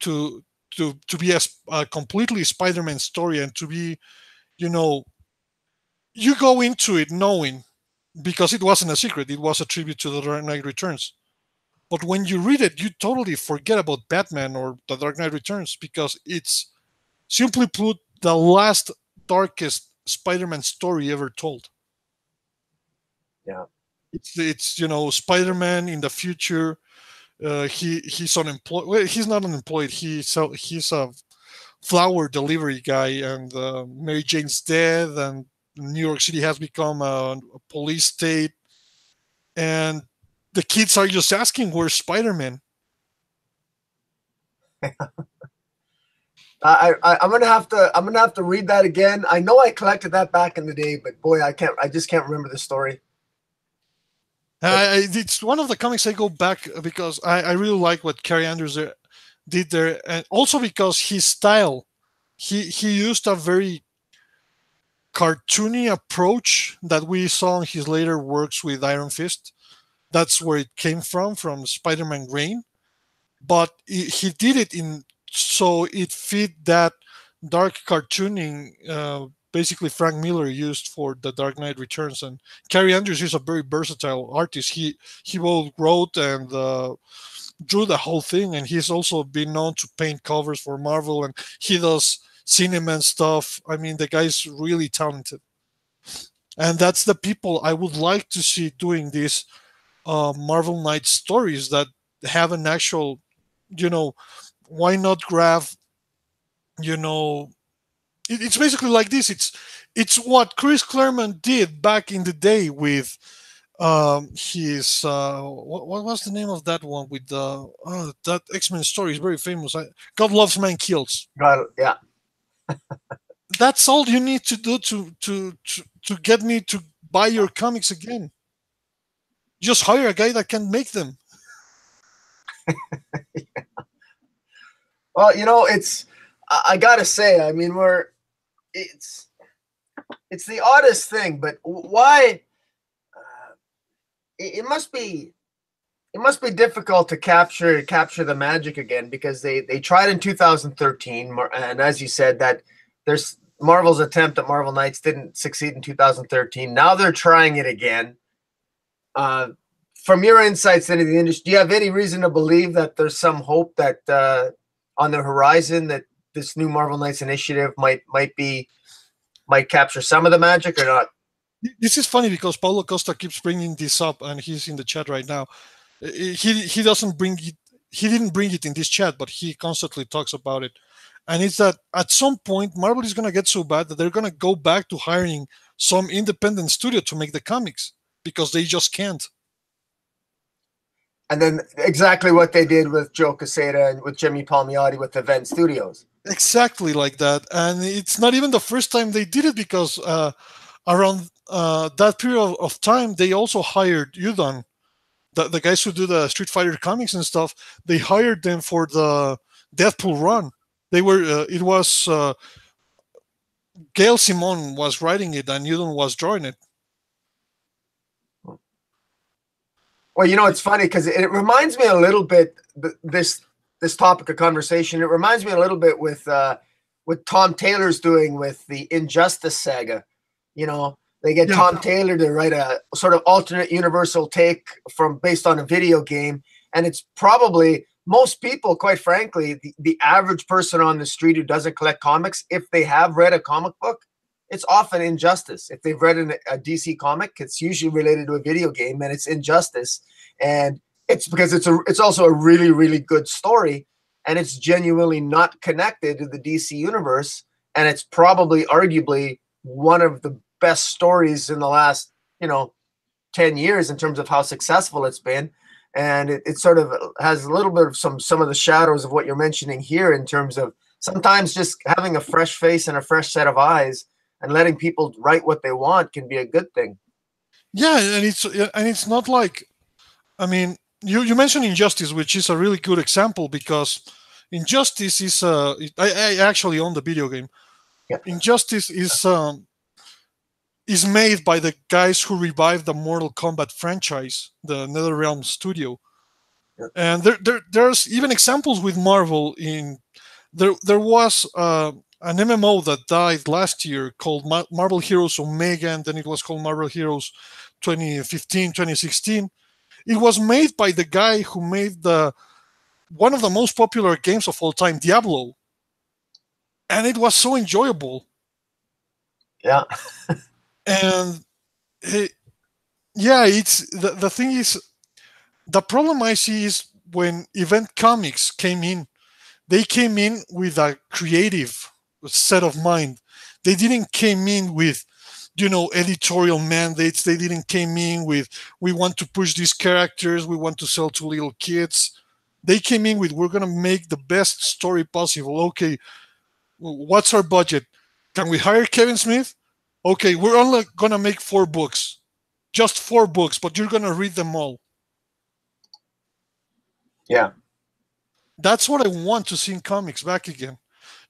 to to be a completely Spider-Man story, and to be, you know, you go into it knowing, because it wasn't a secret, it was a tribute to the Dark Knight Returns. But when you read it, you totally forget about Batman or the Dark Knight Returns, because it's, simply put, the last darkest Spider-Man story ever told. Yeah. It's you know, Spider-Man in the future. He's unemployed. Well, he's not unemployed. He's a flower delivery guy, and Mary Jane's dead, and New York City has become a police state, and the kids are just asking, "Where's Spider-Man?" I'm gonna have to read that again. I know I collected that back in the day, but boy, I just can't remember the story. It's one of the comics I go back because I really like what Carrie Andrews did there, and also because his style, he used a very cartoony approach that we saw in his later works with Iron Fist. That's where it came from Spider-Man Reign. But he did it in so it fit that dark cartooning. Basically, Frank Miller used for the Dark Knight Returns, and Carrie Andrews is a very versatile artist. He both wrote and drew the whole thing, and he's also been known to paint covers for Marvel, and he does cinema and stuff. I mean, the guy's really talented, and that's the people I would like to see doing these Marvel Knight stories that have an actual, you know, why not grab, you know, it's basically like this. It's what Chris Claremont did back in the day with his what was the name of that one with that X-Men story is very famous. God Loves Man Kills. Yeah. That's all you need to do to get me to buy your comics again. Just hire a guy that can make them. Well, I gotta say, I mean, it's the oddest thing, but why? It must be difficult to capture the magic again, because they tried in 2013, and as you said, that there's Marvel's attempt at Marvel Knights didn't succeed in 2013. Now they're trying it again. From your insights into the industry, do you have any reason to believe that there's some hope that on the horizon that this new Marvel Knights initiative might capture some of the magic or not? This is funny because Paulo Costa keeps bringing this up, and he's in the chat right now. He doesn't bring it. He didn't bring it in this chat, but he constantly talks about it. And it's that at some point Marvel is going to get so bad that they're going to go back to hiring some independent studio to make the comics because they just can't. And then exactly what they did with Joe Quesada and with Jimmy Palmiotti with Event Studios. Exactly like that. And it's not even the first time they did it, because around that period of time, they also hired Udon, the guys who do the Street Fighter comics and stuff. They hired them for the Deadpool run. They were it was Gail Simone was writing it and Udon was drawing it. Well, it's funny because it reminds me a little bit, this topic of conversation. It reminds me a little bit with what Tom Taylor's doing with the Injustice saga. They get Tom Taylor to write a sort of alternate universal take based on a video game, and it's probably most people, quite frankly, the average person on the street who doesn't collect comics, if they have read a comic book, it's often Injustice. If they've read a DC comic, it's usually related to a video game, and it's Injustice. And it's because it's also a really, really good story, and it's genuinely not connected to the DC universe, and it's probably arguably one of the best stories in the last 10 years in terms of how successful it's been. And it sort of has a little bit of some of the shadows of what you're mentioning here, in terms of sometimes just having a fresh face and a fresh set of eyes and letting people write what they want can be a good thing. Yeah, and it's not like, I mean, you mentioned Injustice, which is a really good example, because Injustice is I actually own the video game. Yeah. Injustice is made by the guys who revived the Mortal Kombat franchise, the NetherRealm studio. Yeah. And there's even examples with Marvel. There was an MMO that died last year called Marvel Heroes Omega, and then it was called Marvel Heroes 2015, 2016. It was made by the guy who made one of the most popular games of all time, Diablo. And it was so enjoyable. Yeah. And it's the thing is, the problem I see is when Event Comics came in, they came in with a creative set of mind. They didn't came in with editorial mandates. They didn't came in with, we want to push these characters, we want to sell to little kids. They came in with, we're going to make the best story possible. Okay, what's our budget? Can we hire Kevin Smith? Okay, we're only going to make 4 books. just 4 books, but you're gonna read them all. Yeah. That's what I want to see in comics back again.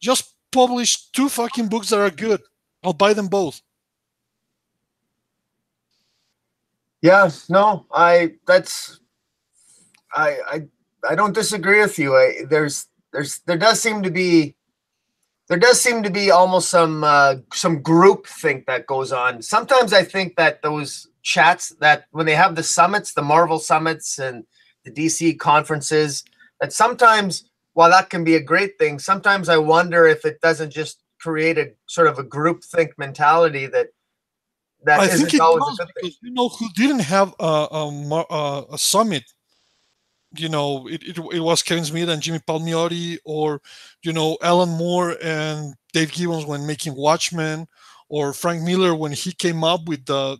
Just publish 2 fucking books that are good. I'll buy them both. Yeah. No, I I I don't disagree with you. There does seem to be almost some group think that goes on. Sometimes I think that those chats, that when they have the summits, the Marvel summits and the DC conferences, that sometimes, while that can be a great thing, sometimes I wonder if it doesn't just create a sort of a group think mentality that I think isn't it always a does good thing. because who didn't have a summit. It was Kevin Smith and Jimmy Palmiotti, or Alan Moore and Dave Gibbons when making Watchmen, or Frank Miller when he came up with the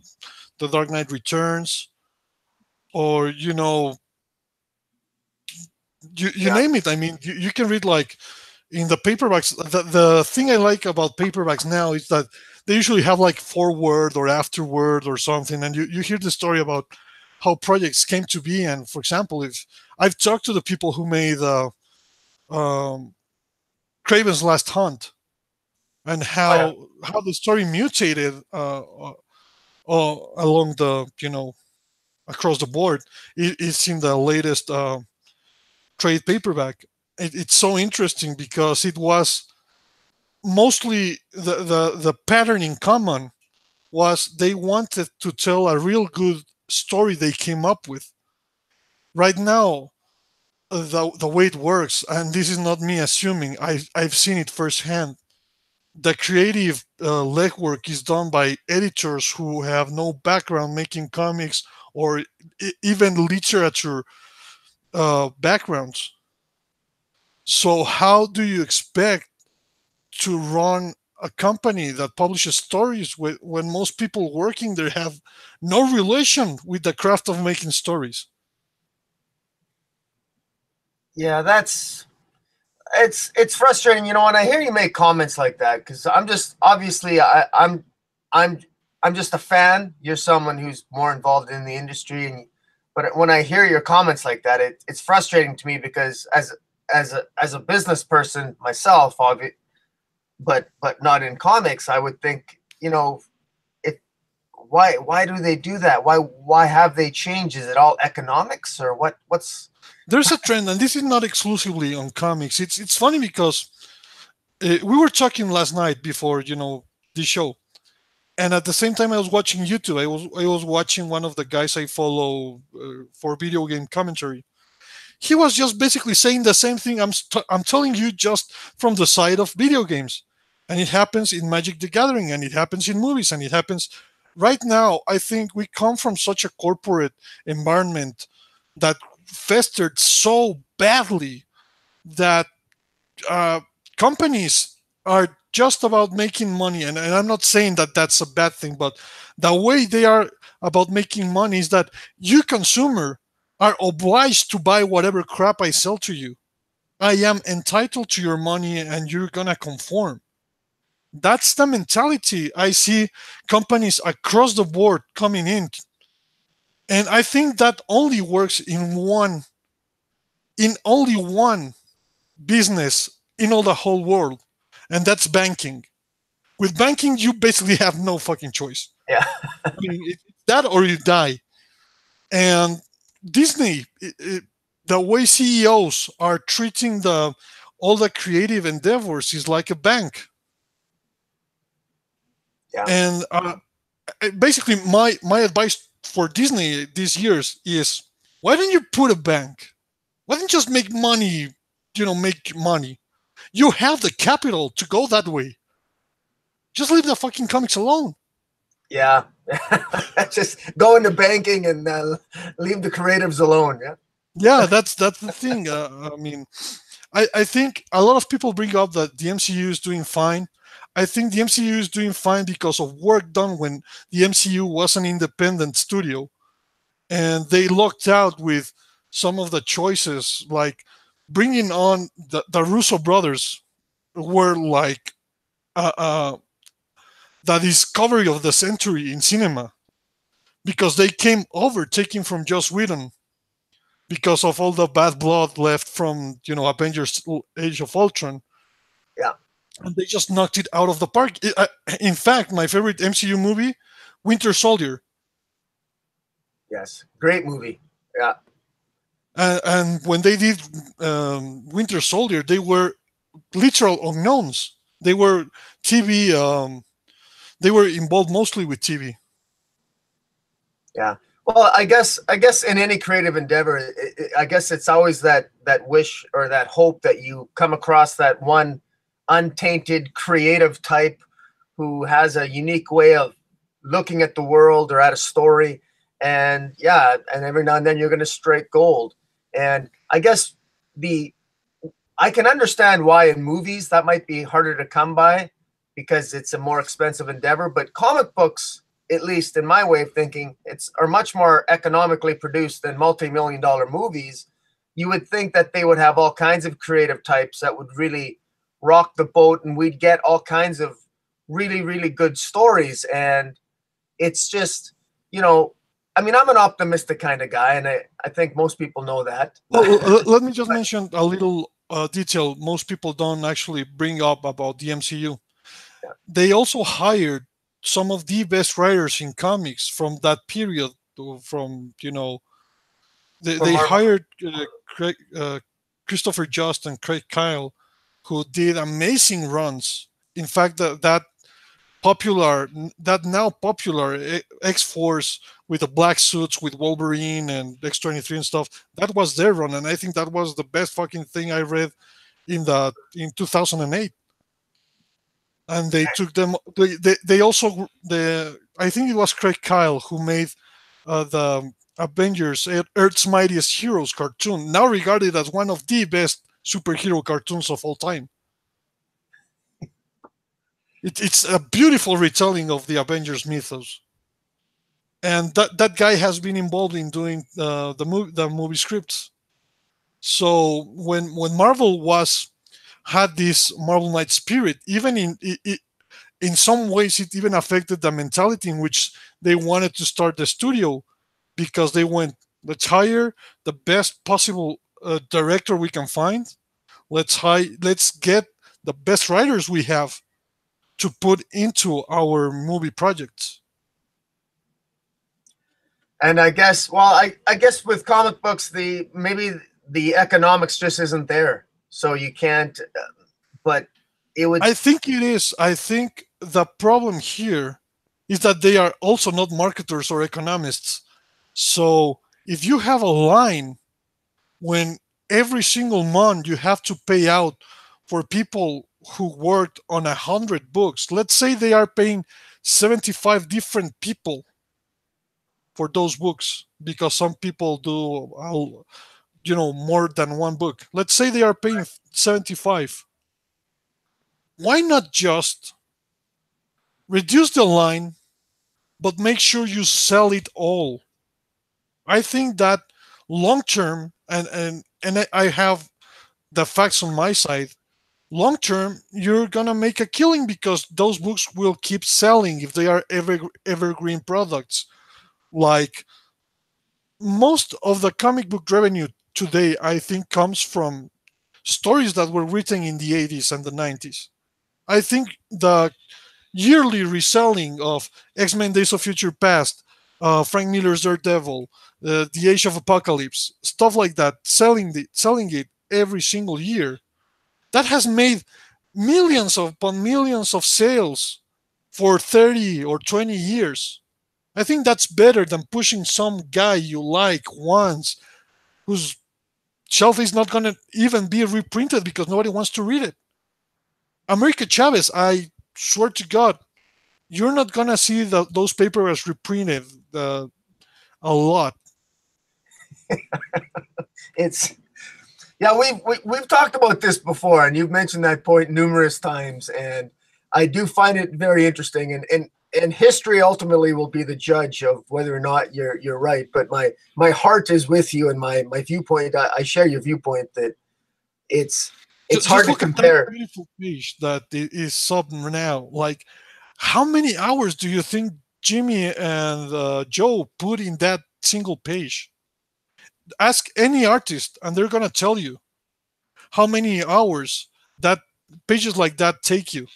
Dark Knight Returns, or you Yeah. name it. I mean, you can read like in the paperbacks. The thing I like about paperbacks now is that they usually have like foreword or afterword or something, and you hear the story about how projects came to be. And for example, if I've talked to the people who made um, Craven's Last Hunt, and Oh yeah. how the story mutated along the across the board. It's in the latest trade paperback. It's so interesting because it was mostly the pattern in common was they wanted to tell a real good story they came up with. Right now, the way it works, and this is not me assuming, I've seen it firsthand. The creative legwork is done by editors who have no background making comics or even literature backgrounds. So, how do you expect to run a company that publishes stories when most people working there have no relation with the craft of making stories? Yeah, it's frustrating, when I hear you make comments like that, because I'm just obviously I'm I'm just a fan. You're someone who's more involved in the industry, but when I hear your comments like that, it's frustrating to me because as a business person myself, but not in comics, I would think, if why do they do that? Why have they changed? Is it all economics or what's There's a trend, and this is not exclusively on comics. It's funny because we were talking last night before this show, and at the same time I was watching YouTube. I was watching one of the guys I follow for video game commentary. He was just basically saying the same thing I'm telling you, just from the side of video games. And it happens in Magic the Gathering, and it happens in movies, and it happens right now. I think we come from such a corporate environment that festered so badly that uh, companies are just about making money. And I'm not saying that that's a bad thing, but the way they are about making money is that you, consumer, are obliged to buy whatever crap I sell to you. I am entitled to your money and you're gonna conform. That's the mentality I see companies across the board coming in. And I think that only works in only one business in all the whole world, and that's banking. With banking, you basically have no fucking choice. yeah. I mean, it's that or you die. And Disney, the way CEOs are treating the all the creative endeavors is like a bank. Yeah. And basically, my advice for Disney these years is, why don't you put a bank? Why don't you just make money? Make money. You have the capital to go that way. Just leave the fucking comics alone. Yeah. Just go into banking and leave the creatives alone. Yeah. Yeah, that's the thing. I mean, I think a lot of people bring up that the MCU is doing fine. I think the MCU is doing fine because of work done when the MCU was an independent studio, and they lucked out with some of the choices, like bringing on the Russo brothers, were like uh, uh, the discovery of the century in cinema, because they came over taking from Joss Whedon because of all the bad blood left from Avengers Age of Ultron, Yeah. and they just knocked it out of the park. In fact, my favorite MCU movie, Winter Soldier. Yes. Great movie. Yeah. And when they did Winter Soldier, they were literal unknowns. They were TV. They were involved mostly with TV. Yeah. Well, I guess in any creative endeavor, I guess it's always that wish or that hope that you come across that one untainted creative type who has a unique way of looking at the world or at a story. And yeah, and every now and then you're going to strike gold. And I guess the I can understand why in movies that might be harder to come by because it's a more expensive endeavor. But comic books, at least in my way of thinking, are much more economically produced than multi-million-dollar movies. You would think that they would have all kinds of creative types that would really rock the boat, and we'd get all kinds of really, really good stories. And it's just, I mean, I'm an optimistic kind of guy, and I think most people know that. Well, let me just mention a little detail most people don't actually bring up about the MCU. Yeah. They also hired some of the best writers in comics from that period. They Marvel. hired Christopher Just and Craig Kyle, who did amazing runs. In fact, that now popular X-Force with the black suits with Wolverine and X-23 and stuff, that was their run, and I think that was the best fucking thing I read in 2008. And they took them. They also I think it was Craig Kyle who made the Avengers Earth's Mightiest Heroes cartoon, now regarded as one of the best superhero cartoons of all time. It's a beautiful retelling of the Avengers mythos, and that guy has been involved in doing the movie scripts. So when Marvel had this Marvel Knight spirit, even in some ways it even affected the mentality in which they wanted to start the studio, because they went, let's hire the best possible director we can find. Let's get the best writers we have to put into our movie projects. And I guess, well, I guess with comic books, maybe the economics just isn't there, so you can't. But it would. I think it is. I think the problem here is that they are also not marketers or economists. So if you have a line when every single month you have to pay out for people who worked on 100 books, let's say they are paying 75 different people for those books, because some people do more than one book. Let's say they are paying 75. Why not just reduce the line, but make sure you sell it all? I think that long term, and I have the facts on my side. Long term, you're gonna make a killing because those books will keep selling if they are evergreen products. Like, most of the comic book revenue today, I think, comes from stories that were written in the 80s and the 90s. I think the yearly reselling of X-Men Days of Future Past, Frank Miller's Daredevil, The Age of Apocalypse, stuff like that, selling it every single year, that has made millions upon millions of sales for 30 or 20 years. I think that's better than pushing some guy you like once, whose shelf is not going to even be reprinted because nobody wants to read it. America Chavez, I swear to God, you're not going to see those papers reprinted a lot. It's yeah, we've talked about this before, and you've mentioned that point numerous times, and I do find it very interesting. And history ultimately will be the judge of whether or not you're right. But my heart is with you, and my viewpoint. I share your viewpoint that it's hard Just to look at that compare. beautiful page that is up now. Like, how many hours do you think Jimmy and Joe put in that single page. Ask any artist, and they're gonna tell you how many hours that pages like that take you.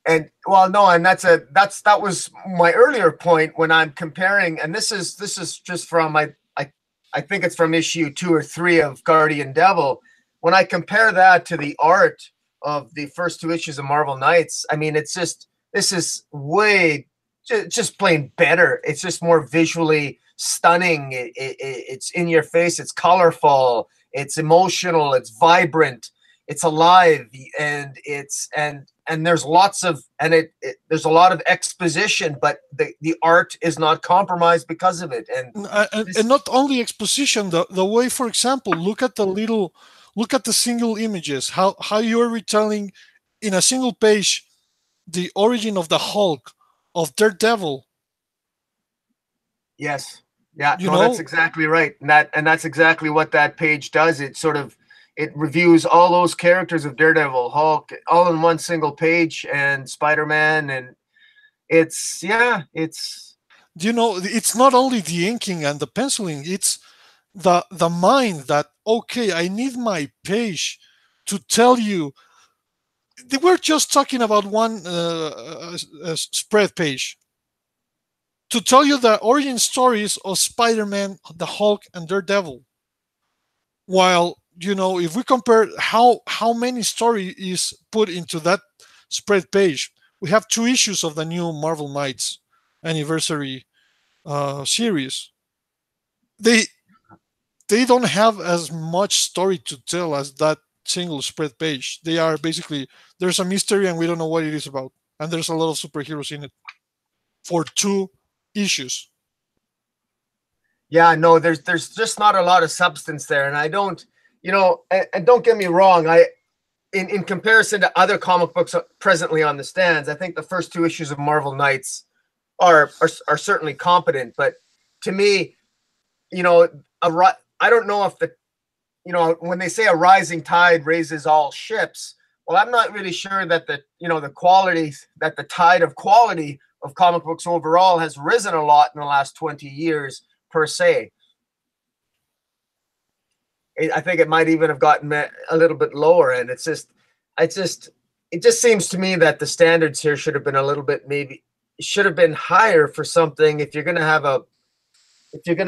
And well, no, and that was my earlier point when I'm comparing, and this is just from I think it's from issue 2 or 3 of Guardian Devil. When I compare that to the art of the first 2 issues of Marvel Knights, I mean, it's just this is way just plain better. It's just more visually stunning. It's in your face. It's colorful. It's emotional. It's vibrant. It's alive, and there's lots of there's a lot of exposition, but the art is not compromised because of it. And not only exposition, the way, for example, look at the single images, how you're retelling in a single page the origin of the Hulk, of Daredevil. Yes, yeah, You no, that's know, exactly right, and that's exactly what that page does. It reviews all those characters of Daredevil, Hulk, all in one single page, and Spider-Man, and it's it's not only the inking and the penciling, it's the mind that, okay, I need my page to tell you. We're just talking about one spread page to tell you the origin stories of Spider-Man, the Hulk, and Daredevil. While, if we compare how many story is put into that spread page, we have 2 issues of the new Marvel Knights anniversary series. They they don't have as much story to tell as that single spread page. They are basically, there's a mystery and we don't know what it is about, and there's a lot of superheroes in it for 2 issues. yeah, no, there's just not a lot of substance there, and I don't, and don't get me wrong, in comparison to other comic books presently on the stands, I think the first 2 issues of Marvel Knights are certainly competent, but to me, I don't know if when they say a rising tide raises all ships, well, I'm not really sure that the quality, that the tide of quality of comic books overall has risen a lot in the last 20 years per se. I think it might even have gotten a little bit lower, and it just seems to me that the standards here should have been a little bit, maybe should have been higher for something. If you're going to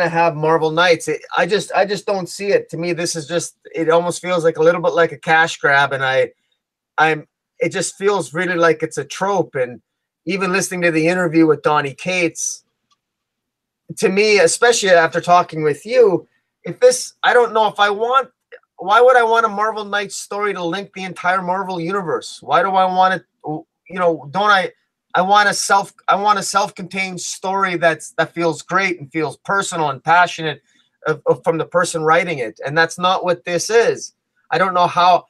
have Marvel Knights, I just don't see it. To me, this is just, it almost feels like a little bit like a cash grab, and it just feels really like it's a trope. And even listening to the interview with Donny Cates, to me, especially after talking with you, I don't know if I want, why would I want a Marvel Knights story to link the entire Marvel universe? Why do I want it? Don't I want a self-contained story that feels great and feels personal and passionate from the person writing it, and that's not what this is. I don't know how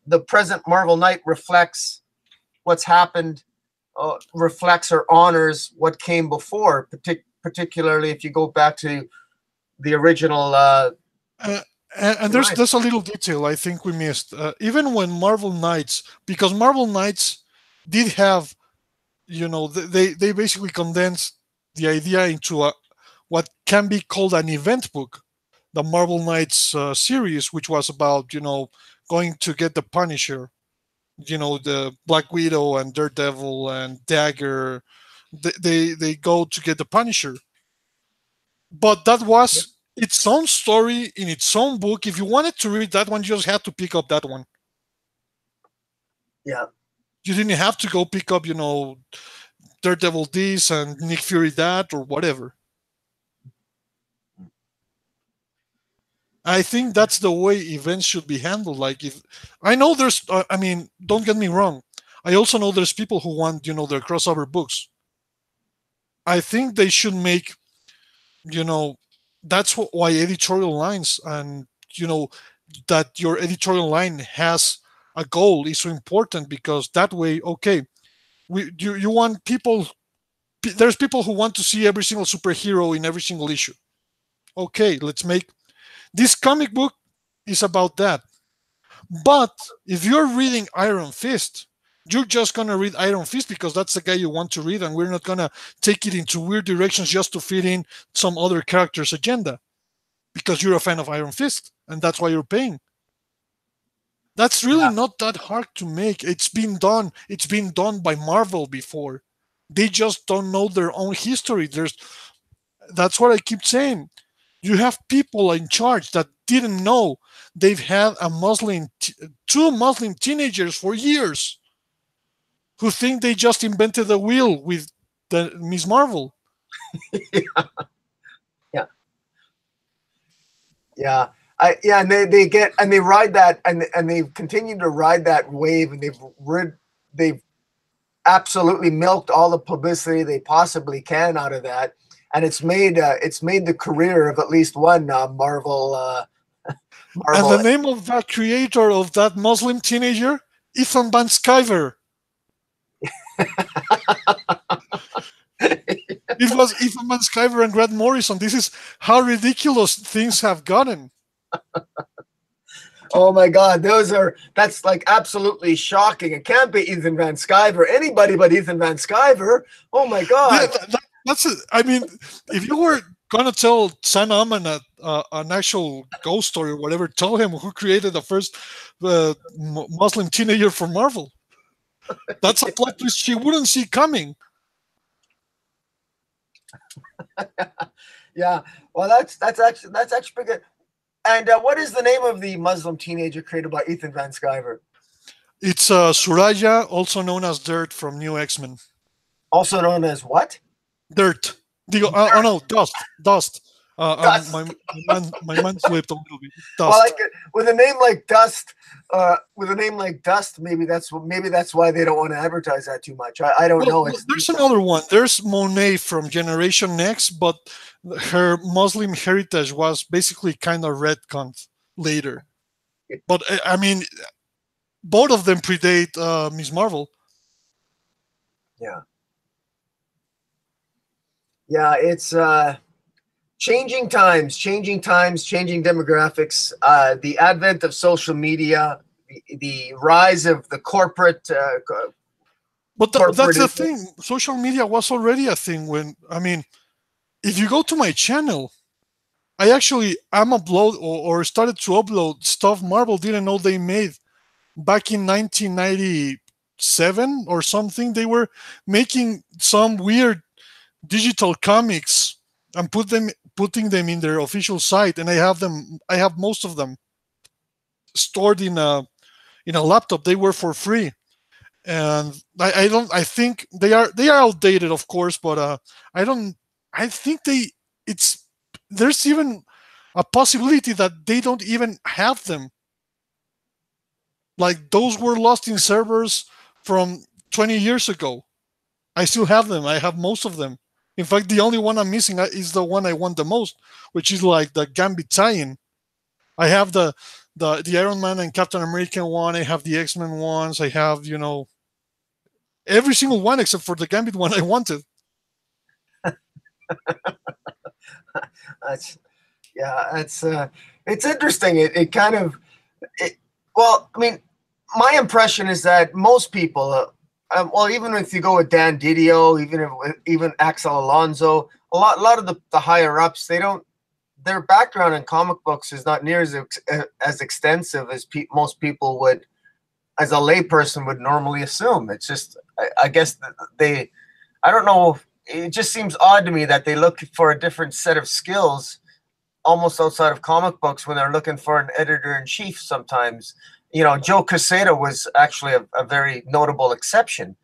the present Marvel Knight reflects what's happened, reflects or honors what came before, particularly if you go back to the original. And there's a little detail I think we missed. Even when Marvel Knights, because Marvel Knights did have, they basically condensed the idea into what can be called an event book, the Marvel Knights series, which was about, going to get the Punisher, the Black Widow and Daredevil and Dagger. They go to get the Punisher, but that was its own story in its own book. If you wanted to read that one, you just had to pick up that one. Yeah. You didn't have to go pick up, Daredevil this and Nick Fury that or whatever. I think that's the way events should be handled. Like, if I know there's, don't get me wrong. I also know there's people who want, their crossover books. I think they should make, that's why editorial lines and, that your editorial line has a goal is so important, because that way, okay, you want people, there's people who want to see every single superhero in every single issue. Okay, let's make this comic book is about that. But if you're reading Iron Fist, You're just gonna read Iron Fist because that's the guy you want to read, and we're not gonna take it into weird directions just to fit in some other character's agenda because you're a fan of Iron Fist, and that's why you're paying. That's really Yeah. not that hard to make. It's been done. It's been done by Marvel before. They just don't know their own history. That's what I keep saying. You have people in charge that didn't know they've had two Muslim teenagers for years who think they just invented the wheel with the Miss Marvel. Yeah. Yeah. Yeah, and they get and they ride that and they've continued to ride that wave, and they've absolutely milked all the publicity they possibly can out of that, and it's made the career of at least one Marvel And the Marvel. name of that creator of that Muslim teenager, Ethan Van Sciver. It was Ethan Van Sciver and Grant Morrison. This is how ridiculous things have gotten. Oh my God, that's like absolutely shocking. It can't be Ethan Van Sciver, anybody but Ethan Van Sciver. Oh my Yeah, God. that's it. I mean, if you were gonna tell San Aman an actual ghost story or whatever, tell him who created the first Muslim teenager for Marvel. That's a plot twist she wouldn't see coming. Yeah. Well, that's actually pretty good. And what is the name of the Muslim teenager created by Ethan Van Sciver? It's Suraya, also known as Dirt from New X-Men. Also known as what? Dirt. Oh no, Dust. Dust. My mind slipped a little bit. Dust. Well, with a name like Dust, maybe that's why they don't want to advertise that too much. I don't know. There's another one. There's Monet from Generation Next, but her Muslim heritage was basically kind of retconned later. But I mean, both of them predate Miss Marvel. Yeah. Yeah, it's changing times, changing demographics, the advent of social media, the rise of the corporate. But that's the thing. Social media was already a thing when, I mean, if you go to my channel, I'm upload or started to upload stuff Marvel didn't know they made back in 1997 or something. They were making some weird digital comics and putting them in their official site, and I have most of them stored in a laptop. They were for free, and I think they are outdated, of course, but I think there's even a possibility that they don't even have them. Like, those were lost in servers from 20 years ago. I still have them. I have most of them. In fact, the only one I'm missing is the one I want the most, which is like the Gambit tie-in. I have the Iron Man and Captain America one. I have the X-Men ones. I have, every single one except for the Gambit one I wanted. It's interesting. It kind of, well, I mean, my impression is that most people, well, even if you go with Dan Didio, even Axel Alonso, a lot of the higher ups, their background in comic books is not near as extensive as most people would, as a layperson would normally assume. It's just, I guess I don't know. It just seems odd to me that they look for a different set of skills almost outside of comic books when they're looking for an editor-in-chief sometimes. Joe Quesada was actually a very notable exception.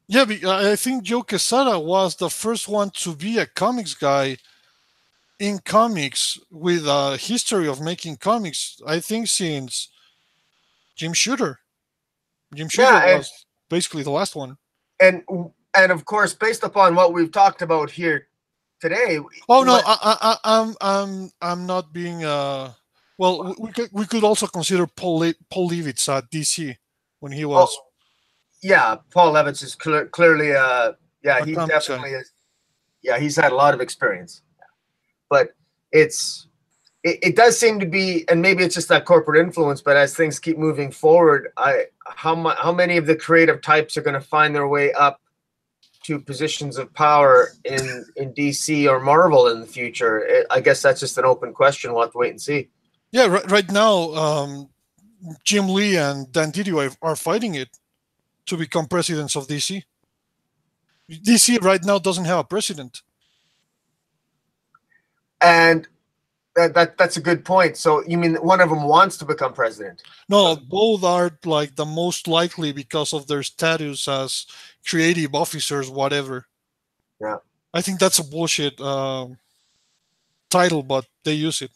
Yeah, I think Joe Quesada was the first one to be a comics guy in comics with a history of making comics, I think, since Jim Shooter. Jim Shooter was basically the last one. And of course, based upon what we've talked about here today. Oh no, I'm not being. Well, we could also consider Paul Levitz at DC when he was. Oh, yeah, Paul Levitz is clearly. He definitely is. Yeah, he's had a lot of experience, but it's it does seem to be, and maybe it's just that corporate influence, but as things keep moving forward, how many of the creative types are going to find their way up to positions of power in DC or Marvel in the future? I guess that's just an open question. We'll have to wait and see. Yeah, right now, Jim Lee and Dan Didio are fighting it to become presidents of DC. DC right now doesn't have a president. And that's a good point. So you mean one of them wants to become president? No, both are like the most likely because of their status as creative officers, whatever. Yeah. I think that's a bullshit title, but they use it.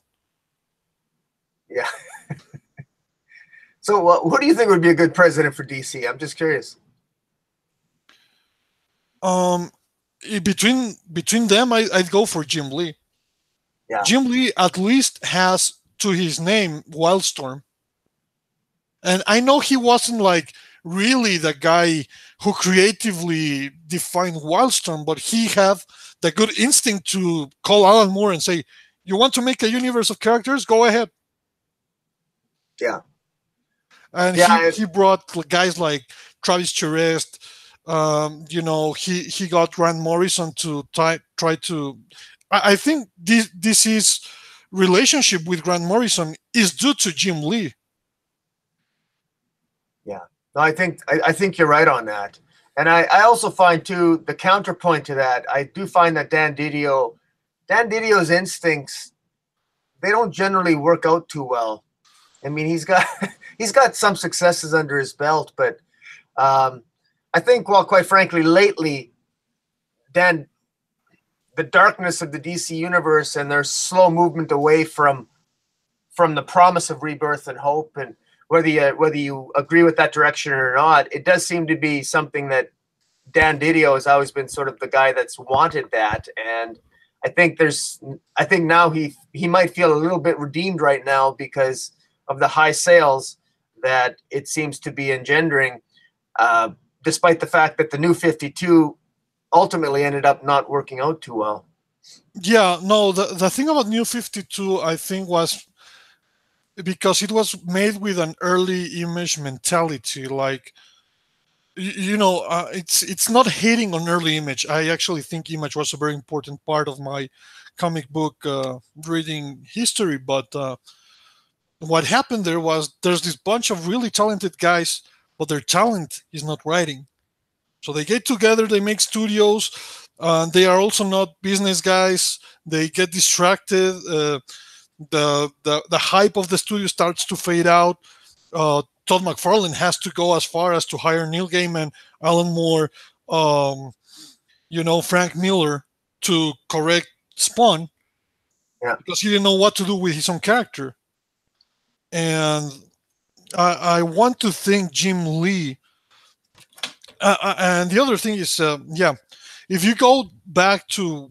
Yeah. So what do you think would be a good president for DC? I'm just curious. Between them, I'd go for Jim Lee. Yeah. Jim Lee at least has to his name Wildstorm. And I know he wasn't like really the guy who creatively defined Wildstorm, but he had the good instinct to call Alan Moore and say, "You want to make a universe of characters? Go ahead." Yeah. And he brought guys like Travis Charest. He got Grant Morrison to try to. I think this is relationship with Grant Morrison is due to Jim Lee. Yeah, no, I think you're right on that, and I also find too the counterpoint to that. I do find that Dan Didio's instincts, they don't generally work out too well. I mean, he's got some successes under his belt, but I think, well, quite frankly, lately, the darkness of the DC universe and their slow movement away from the promise of rebirth and hope, and whether you agree with that direction or not, it does seem to be something that Dan Didio has always been sort of the guy that's wanted that, and I think now he might feel a little bit redeemed right now because of the high sales that it seems to be engendering, despite the fact that the New 52 ultimately ended up not working out too well. Yeah, no, the thing about New 52, I think, was because it was made with an early Image mentality. Like, it's not hating on early Image. I actually think Image was a very important part of my comic book reading history. But what happened there was there's this bunch of really talented guys, but their talent is not writing. So they get together, they make studios. They are also not business guys. They get distracted. The hype of the studio starts to fade out. Todd McFarlane has to go as far as to hire Neil Gaiman, Alan Moore, Frank Miller to correct Spawn, because he didn't know what to do with his own character. And I want to thank Jim Lee. And the other thing is, if you go back to,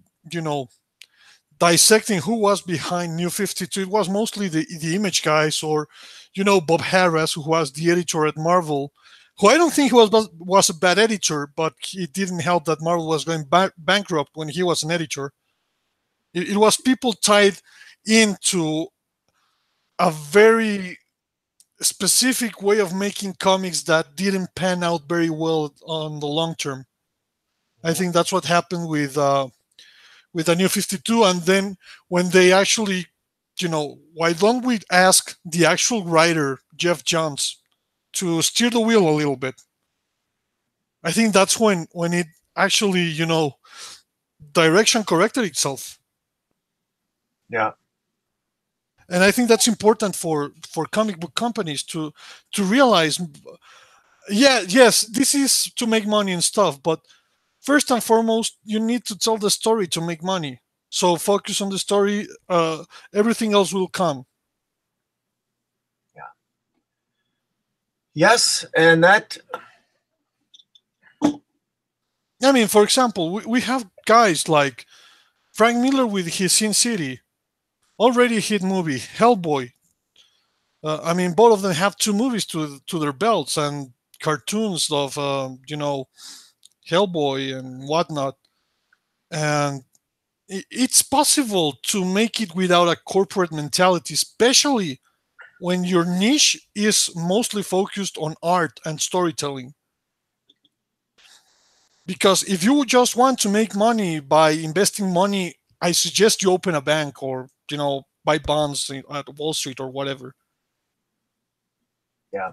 dissecting who was behind New 52, it was mostly the Image guys, or, Bob Harras, who was the editor at Marvel, who I don't think was a bad editor, but it didn't help that Marvel was going bankrupt when he was an editor. It was people tied into a very specific way of making comics that didn't pan out very well on the long term. I think that's what happened with the New 52. And then when they actually, why don't we ask the actual writer, Jeff Johns, to steer the wheel a little bit? I think that's when it actually, direction corrected itself. Yeah. And I think that's important for comic book companies to realize, yes, this is to make money and stuff, but first and foremost, you need to tell the story to make money. So focus on the story. Everything else will come. Yeah. Yes, and that. I mean, for example, we have guys like Frank Miller with his Sin City, already a hit movie, Hellboy. Both of them have 2 movies to their belts and cartoons of, Hellboy and whatnot. And it's possible to make it without a corporate mentality, especially when your niche is mostly focused on art and storytelling. Because if you just want to make money by investing money, I suggest you open a bank or buy bonds at Wall Street or whatever. Yeah.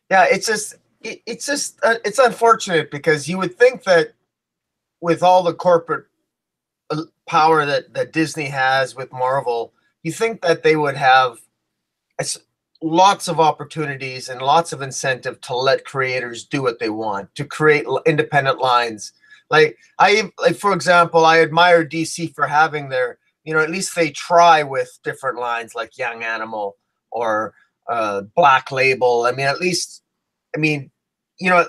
Yeah, it's unfortunate because you would think that with all the corporate power that Disney has with Marvel, you think that they would have lots of opportunities and lots of incentive to let creators do what they want, to create independent lines. Like for example, I admire DC for having their, at least they try with different lines like Young Animal or Black Label. I mean, at least, I mean, you know,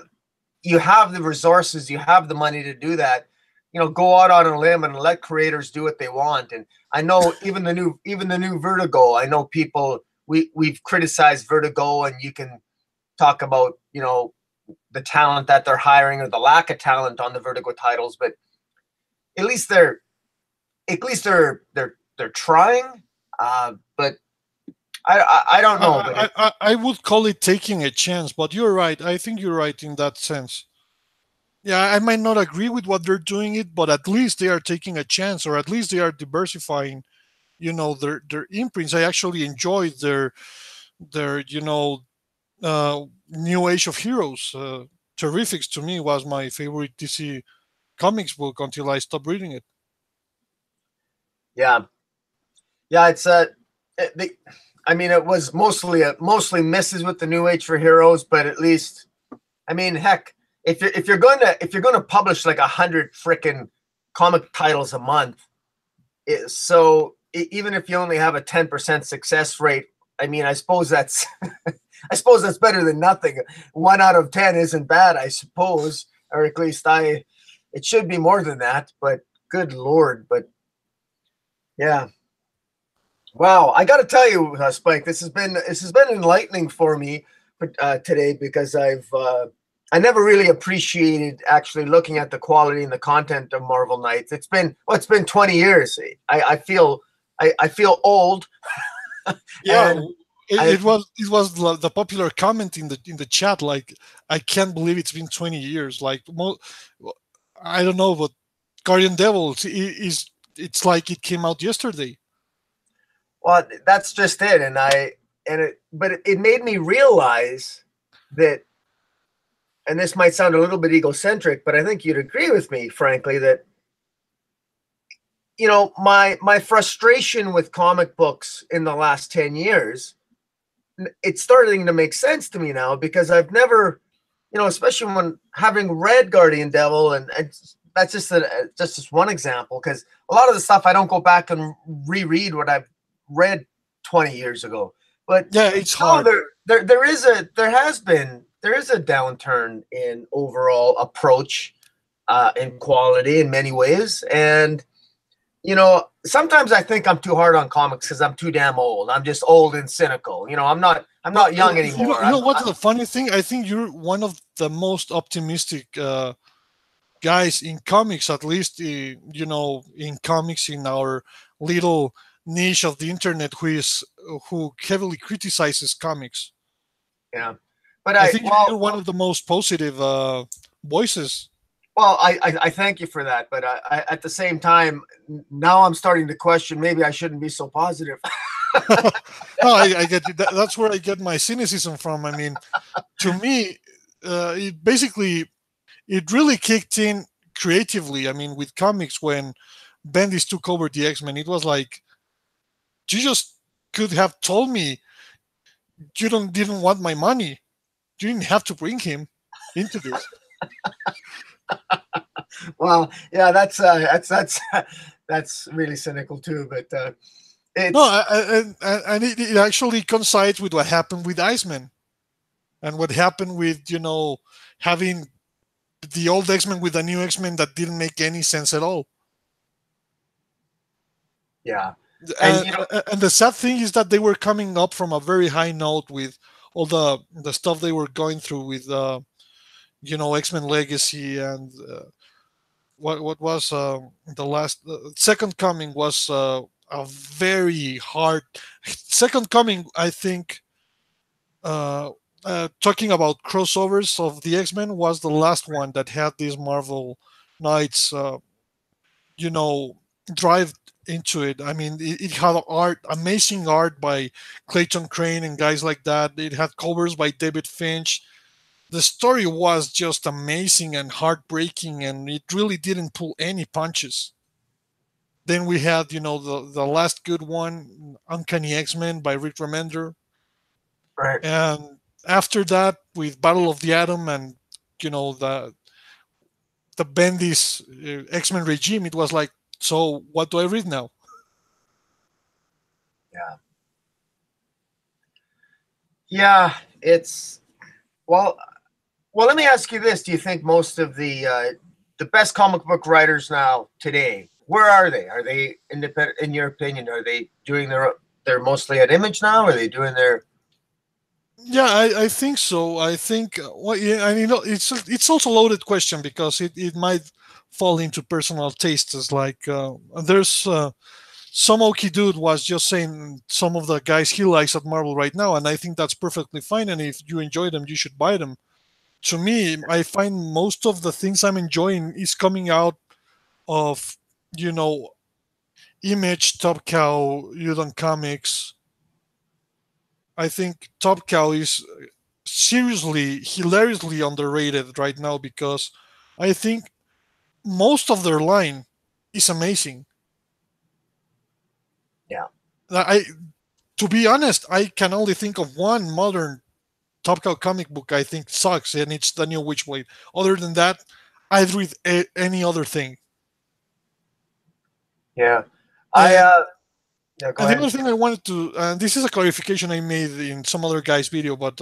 you have the resources, you have the money to do that. Go out on a limb and let creators do what they want. And I know even the new Vertigo. I know people we've criticized Vertigo, and you can talk about the talent that they're hiring or the lack of talent on the Vertigo titles, but at least they're trying. But I don't know. I would call it taking a chance, but you're right. I think you're right in that sense. Yeah, I might not agree with what they're doing it, but at least they are taking a chance, or at least they are diversifying, their imprints. I actually enjoyed their New Age of Heroes. Terrifics to me was my favorite DC comics book until I stopped reading it. Yeah, it's it was mostly misses with the New Age for Heroes, but at least, I mean, heck, if you're going to publish like 100 freaking comic titles a month, even if you only have a 10% success rate, I mean, I suppose that's better than nothing. 1 out of 10 isn't bad, I suppose, or at least it should be more than that. But good Lord, but yeah. Wow, I got to tell you, Spike, this has been enlightening for me today, because I never really appreciated actually looking at the quality and the content of Marvel Knights. It's been 20 years. I feel old. Yeah, it was the popular comment in the chat. Like, I can't believe it's been 20 years. Like, I don't know, but Guardian Devils it's like it came out yesterday. Well, that's just it, but it made me realize that, and this might sound a little bit egocentric, but I think you'd agree with me, frankly, that my frustration with comic books in the last 10 years, it's starting to make sense to me now, because I've never, especially when having read Guardian Devil, and that's just one example, because a lot of the stuff I don't go back and reread what I've read 20 years ago. But yeah, it's hard. There is a downturn in overall approach, in quality in many ways. And sometimes I think I'm too hard on comics because I'm too damn old. I'm just old and cynical. I'm not young anymore. What's the funny thing? I think you're one of the most optimistic guys in comics, at least in comics, in our little niche of the internet, who heavily criticizes comics. Yeah, but I think you're one of the most positive voices. Well, I thank you for that, but I at the same time, now I'm starting to question, maybe I shouldn't be so positive. No, I get you. That's where I get my cynicism from. I mean, to me, it really kicked in creatively. I mean, with comics, when Bendis took over the X-Men, it was like, you just could have told me you didn't want my money. You didn't have to bring him into this. Well, yeah, that's really cynical too. But it actually coincides with what happened with Iceman, and what happened with having the old X-Men with the new X-Men that didn't make any sense at all. Yeah. And the sad thing is that they were coming up from a very high note with all the stuff they were going through with X-Men Legacy and what was the last Second Coming was a very hard Second Coming. I think talking about crossovers of the X-Men was the last one that had these Marvel Knights, you know, drive into it. I mean, it had art, amazing art by Clayton Crane and guys like that. It had covers by David Finch. The story was just amazing and heartbreaking, and it really didn't pull any punches. Then we had, the last good one, Uncanny X-Men by Rick Remender, Right. and after that, with Battle of the Atom and you know the Bendis X-Men regime, it was like, so what do I read now? Yeah. Yeah. It's well. Well, let me ask you this: do you think most of the best comic book writers now today, where are they? Are they independent? In your opinion, are they doing they're mostly at Image now? Are they doing their? Yeah, I think so. I think well, yeah, and it's also a loaded question because it might fall into personal tastes. Like there's some okie dude was just saying some of the guys he likes at Marvel right now, and I think that's perfectly fine. And if you enjoy them, you should buy them. To me, I find most of the things I'm enjoying is coming out of you know Image, Top Cow, Udon Comics. I think Top Cow is seriously, hilariously underrated right now because I think most of their line is amazing. Yeah. I, to be honest, I can only think of one modern Top Cow comic book I think sucks, and it's the new Witchblade. Other than that, I'd read any other thing. Yeah. I And Yeah. Go and the ahead. other thing I wanted to, and this is a clarification I made in some other guy's video, but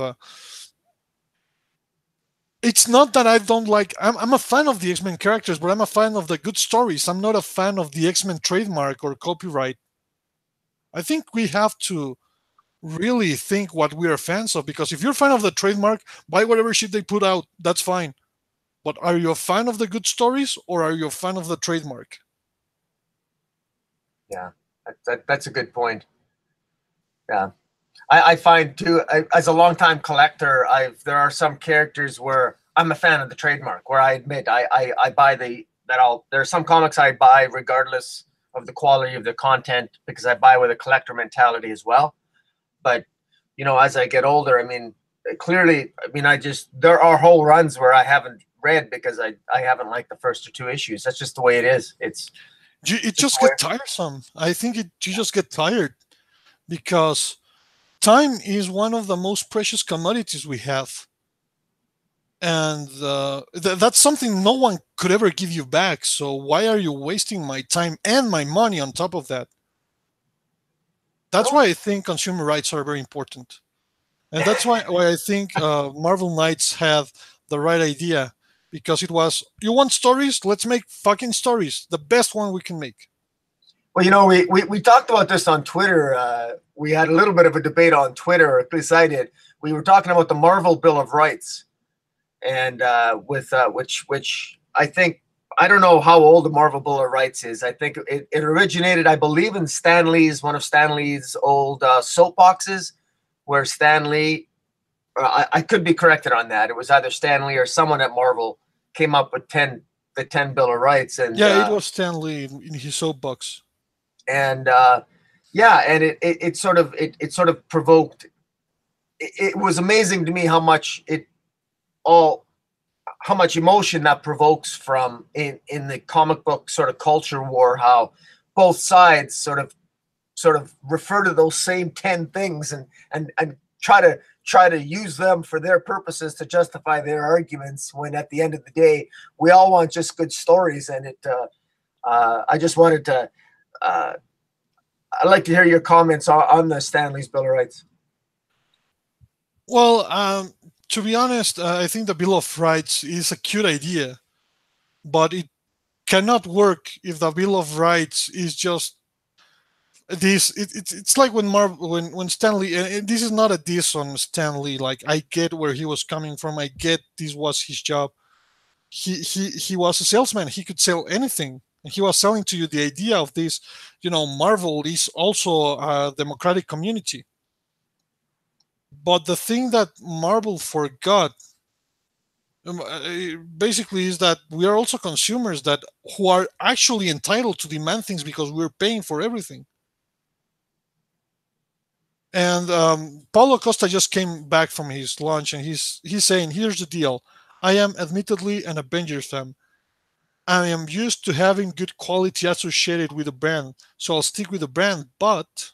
it's not that I don't like. I'm a fan of the X-Men characters, but I'm a fan of the good stories. I'm not a fan of the X-Men trademark or copyright. I think we have to really think what we are fans of, because if you're a fan of the trademark, buy whatever shit they put out. That's fine. But are you a fan of the good stories or are you a fan of the trademark? Yeah. That's a good point. Yeah. I find too, as a longtime collector, there are some characters where I'm a fan of the trademark. Where I admit I buy there are some comics I buy regardless of the quality of the content because I buy with a collector mentality as well. But as I get older, I mean, clearly, I mean, there are whole runs where I haven't read because I haven't liked the first or two issues. That's just the way it is. It Just just the way. get tiresome. I think you just get tired because time is one of the most precious commodities we have, and that's something no one could ever give you back. So why are you wasting my time and my money on top of that? That's No. why I think consumer rights are very important, and that's why I think Marvel Knights had the right idea, because it was, you want stories, let's make fucking stories, the best one we can make. Well, we talked about this on Twitter. We had a little bit of a debate on Twitter, or at least I did. We were talking about the Marvel Bill of Rights, and with which I think, I don't know how old the Marvel Bill of Rights is. I think it originated, I believe, in one of Stan Lee's old soapboxes, where Stan Lee, I could be corrected on that. It was either Stan Lee or someone at Marvel came up with the 10 Bill of Rights, and Yeah, it was Stanley in his soapbox. and yeah, and it sort of it sort of provoked. It was amazing to me all how much emotion that provokes from in the comic book sort of culture war. How both sides sort of refer to those same 10 things and try to use them for their purposes to justify their arguments, when at the end of the day we all want just good stories. And I just wanted to uh, I'd like to hear your comments on the Stanley's Bill of Rights. Well, to be honest, I think the Bill of Rights is a cute idea, but it cannot work if the Bill of Rights is just this. It's like when when Stanley. And this is not a diss on Stanley. Like, I get where he was coming from. I get this was his job. He was a salesman. He could sell anything. And he was selling to you the idea of this, Marvel is also a democratic community. But the thing that Marvel forgot, basically, is that we are also consumers that who are actually entitled to demand things because we're paying for everything. And Paulo Costa just came back from his lunch, and he's saying, "Here's the deal. I am admittedly an Avengers fan. I am used to having good quality associated with a brand, so I'll stick with the brand. But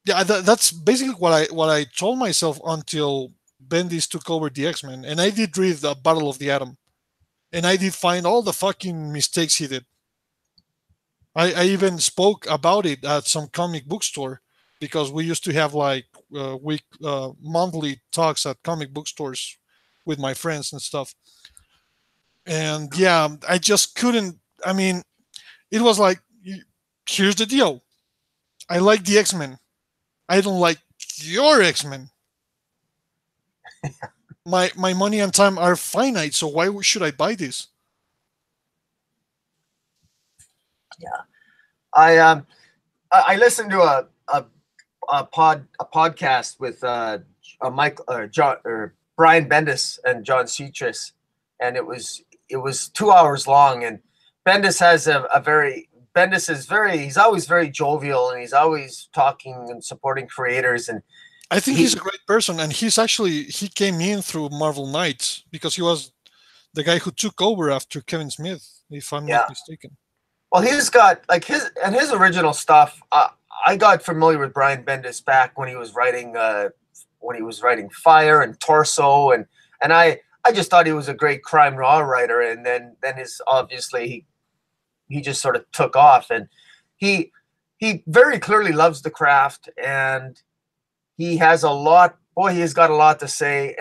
yeah, that's basically what I told myself until Bendis took over the X-Men, and I did read the Battle of the Atom, and I did find all the fucking mistakes he did. I even spoke about it at some comic book store because we used to have like monthly talks at comic book stores with my friends and stuff. And yeah, I just couldn't. I mean, it was like, here's the deal. I like the X-Men. I don't like your X-Men. My money and time are finite, so why should I buy this? Yeah, I listened to a podcast with Mike John or Brian Bendis and John Citrus, and it was 2 hours long. And Bendis has a very Bendis is very he's always very jovial, and he's always talking and supporting creators. And I think he's a great person, and he came in through Marvel Knights because he was the guy who took over after Kevin Smith, if I'm not mistaken. Well, he's got like his original stuff. I got familiar with Brian Bendis back when he was writing Fire and Torso, and I just thought he was a great crime noir writer. And then his obviously he just sort of took off, and he very clearly loves the craft, and he has a lot. Boy, he has got a lot to say.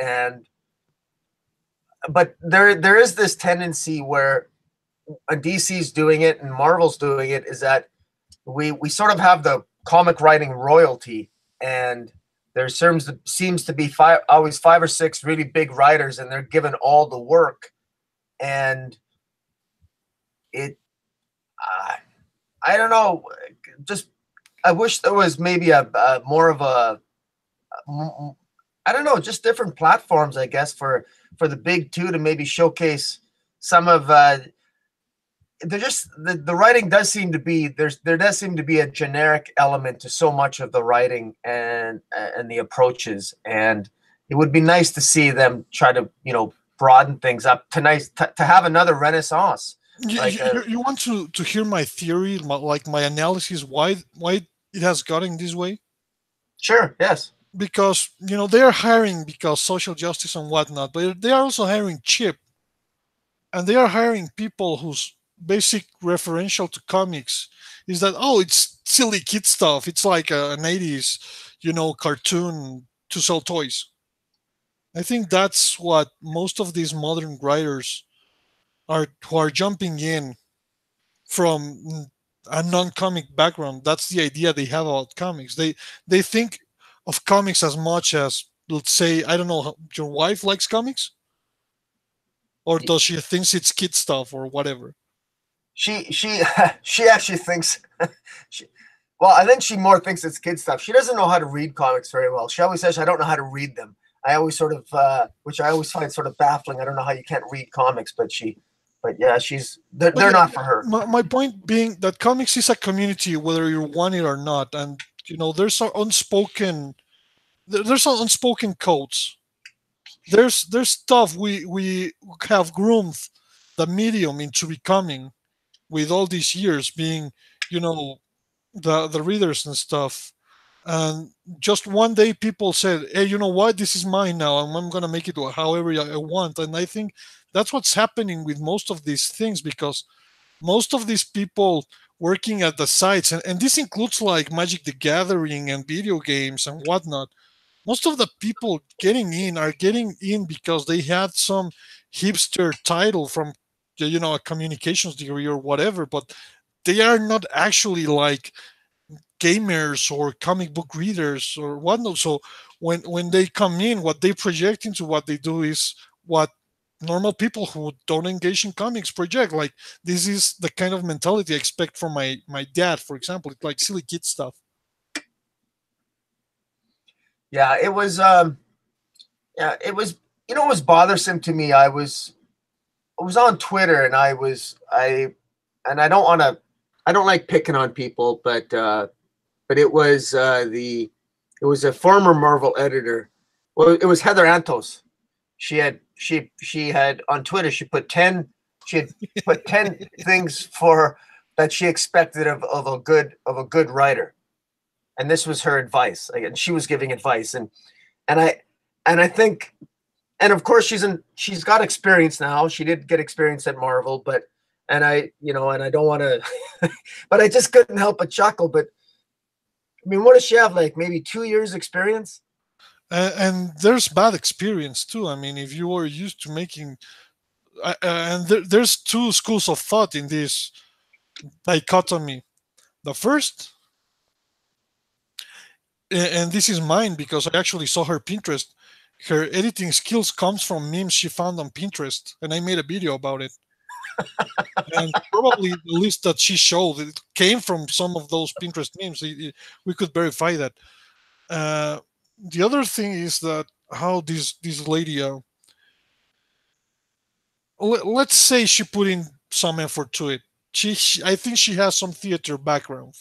But there is this tendency where DC's doing it and Marvel's doing it, is that we sort of have the comic writing royalty, and there seems to be always 5 or 6 really big writers, and they're given all the work. And it I don't know, just I wish there was maybe a more of a I don't know, just different platforms, I guess, for the big two to maybe showcase some of they're just the writing does seem to be there does seem to be a generic element to so much of the writing and the approaches. And it would be nice to see them try to broaden things up to have another renaissance. You want to hear my theory, my analysis, why it has gotten this way? Sure. Yes. Because they are hiring because social justice and whatnot, but they are also hiring cheap, and they are hiring people whose basic referential to comics is that, oh, it's silly kid stuff. It's like an 80s, cartoon to sell toys. I think that's what most of these modern writers who are jumping in from a non-comic background. That's the idea they have about comics. They think of comics as much as, let's say, I don't know, your wife likes comics, or does she thinks it's kid stuff or whatever? She actually thinks well, I think she more thinks it's kid stuff. She doesn't know how to read comics very well. She always says, I don't know how to read them. I always sort of which I always find sort of baffling. I don't know how you can't read comics, but yeah, they're not for her. My point being that comics is a community, whether you want it or not, and there's some unspoken codes. There's stuff we have groomed the medium into becoming with all these years being, the readers and stuff. And just one day people said, hey, you know what, this is mine now, and I'm going to make it however I want. And I think that's what's happening with most of these things, because most of these people working at the sites, and this includes like Magic the Gathering and video games and whatnot, most of the people getting in are getting in because they had some hipster title from a communications degree or whatever, but they are not actually like gamers or comic book readers or whatnot. So when they come in, what they project into what they do is what normal people who don't engage in comics project. Like, this is the kind of mentality I expect from my dad, for example. It's like silly kid stuff. Yeah, it was. Yeah, it was. You know, it was bothersome to me. I was on Twitter, and I don't want to. I don't like picking on people, but it was it was a former Marvel editor. Well, it was Heather Antos. She had on Twitter. She had put 10 things for that she expected of a good writer, and this was her advice. Again, she was giving advice, and I and I think, and of course she's got experience now. She did get experience at Marvel, but and I don't want to, but I just couldn't help but chuckle. But I mean, what does she have? Like maybe 2 years experience? And there's bad experience too. I mean, if you are used to making, and there's two schools of thought in this dichotomy. The first, and this is mine because I actually saw her Pinterest. Her editing skills comes from memes she found on Pinterest, and I made a video about it. And probably the list that she showed, it came from some of those Pinterest memes. We could verify that. Uh, the other thing is that how this lady, let's say she put in some effort to it. I think she has some theater background.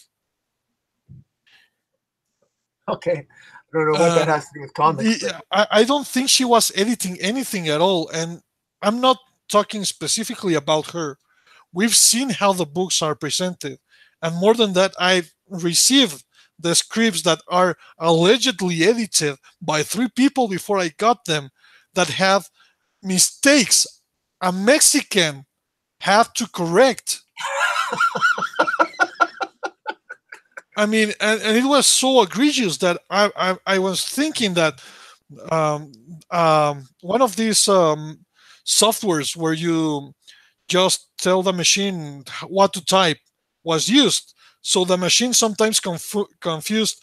Okay, I don't know what Uh, that has to do with comics, but I don't think she was editing anything at all, and I'm not talking specifically about her. We've seen how the books are presented, and more than that, I've received the scripts that are allegedly edited by three people before I got them that have mistakes a Mexican had to correct. I mean, and it was so egregious that I was thinking that um, one of these softwares where you just tell the machine what to type was used. So the machine sometimes confused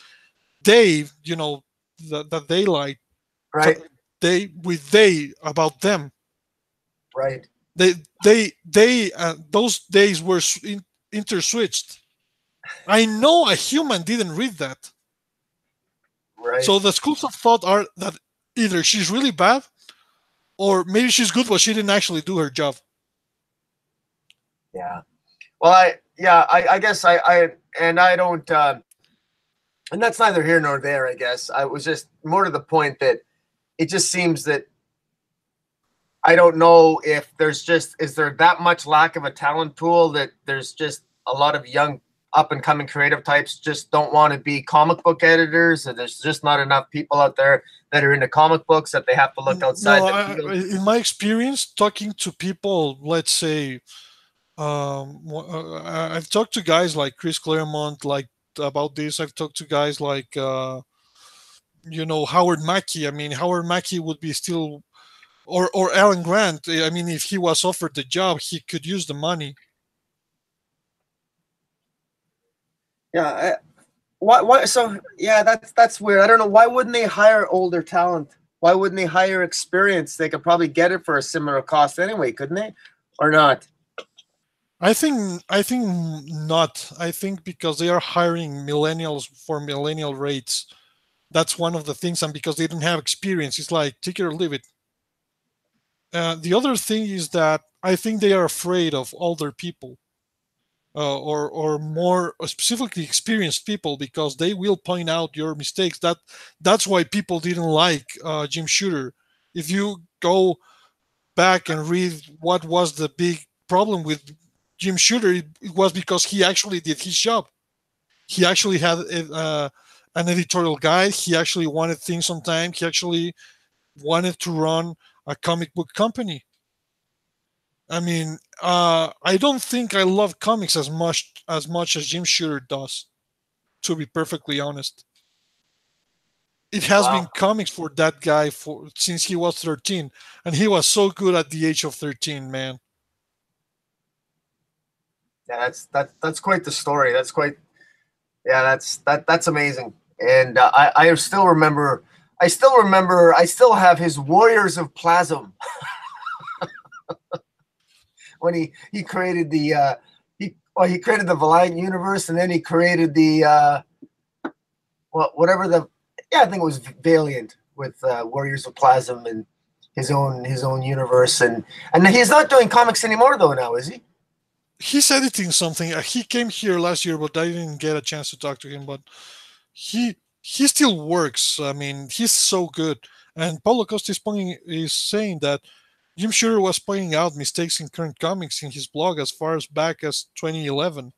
they, the daylight, right, they with they about them. right, Those days were interswitched. I know a human didn't read that. right. So the schools of thought are that either she's really bad or maybe she's good, but she didn't actually do her job. Yeah. Well, I guess and I don't, and that's neither here nor there. I guess I was just more to the point that it just seems that I don't know if is there that much lack of a talent pool that there's just a lot of young up and coming creative types just don't want to be comic book editors, and there's just not enough people out there that are into comic books that they have to look outside No, the field. in my experience, talking to people, let's say, I've talked to guys like Chris Claremont, like about this. I've talked to guys like, Howard Mackey. I mean, Howard Mackey would be still, or Alan Grant. I mean, if he was offered the job, he could use the money. Yeah. Why? So yeah, that's weird. I don't know. Why wouldn't they hire older talent? Why wouldn't they hire experience? They could probably get it for a similar cost anyway, couldn't they? Or not? I think not. I think because they are hiring millennials for millennial rates. That's one of the things, and because they didn't have experience, it's like take it or leave it. The other thing is that I think they are afraid of older people, or more specifically experienced people, because they will point out your mistakes. That's why people didn't like Jim Shooter. If you go back and read what was the big problem with Jim Shooter, it was because he actually did his job. He actually had an editorial guide. He actually wanted things on time. He actually wanted to run a comic book company. I mean, I don't think I love comics as much as Jim Shooter does. To be perfectly honest, it has been Wow. comics for that guy for since he was 13, and he was so good at the age of 13, man. Yeah, that's quite the story. That's quite. Yeah, that's amazing. And I still remember. I still remember. I still have his Warriors of Plasm. when he created the he created the Valiant universe, and then he created the whatever the I think it was Valiant with Warriors of Plasm and his own universe, and he's not doing comics anymore though now, is he? He's editing something. He came here last year, but I didn't get a chance to talk to him. But he still works. I mean, he's so good. And Paulo Costa is saying that Jim Shooter was pointing out mistakes in current comics in his blog as far as back as 2011.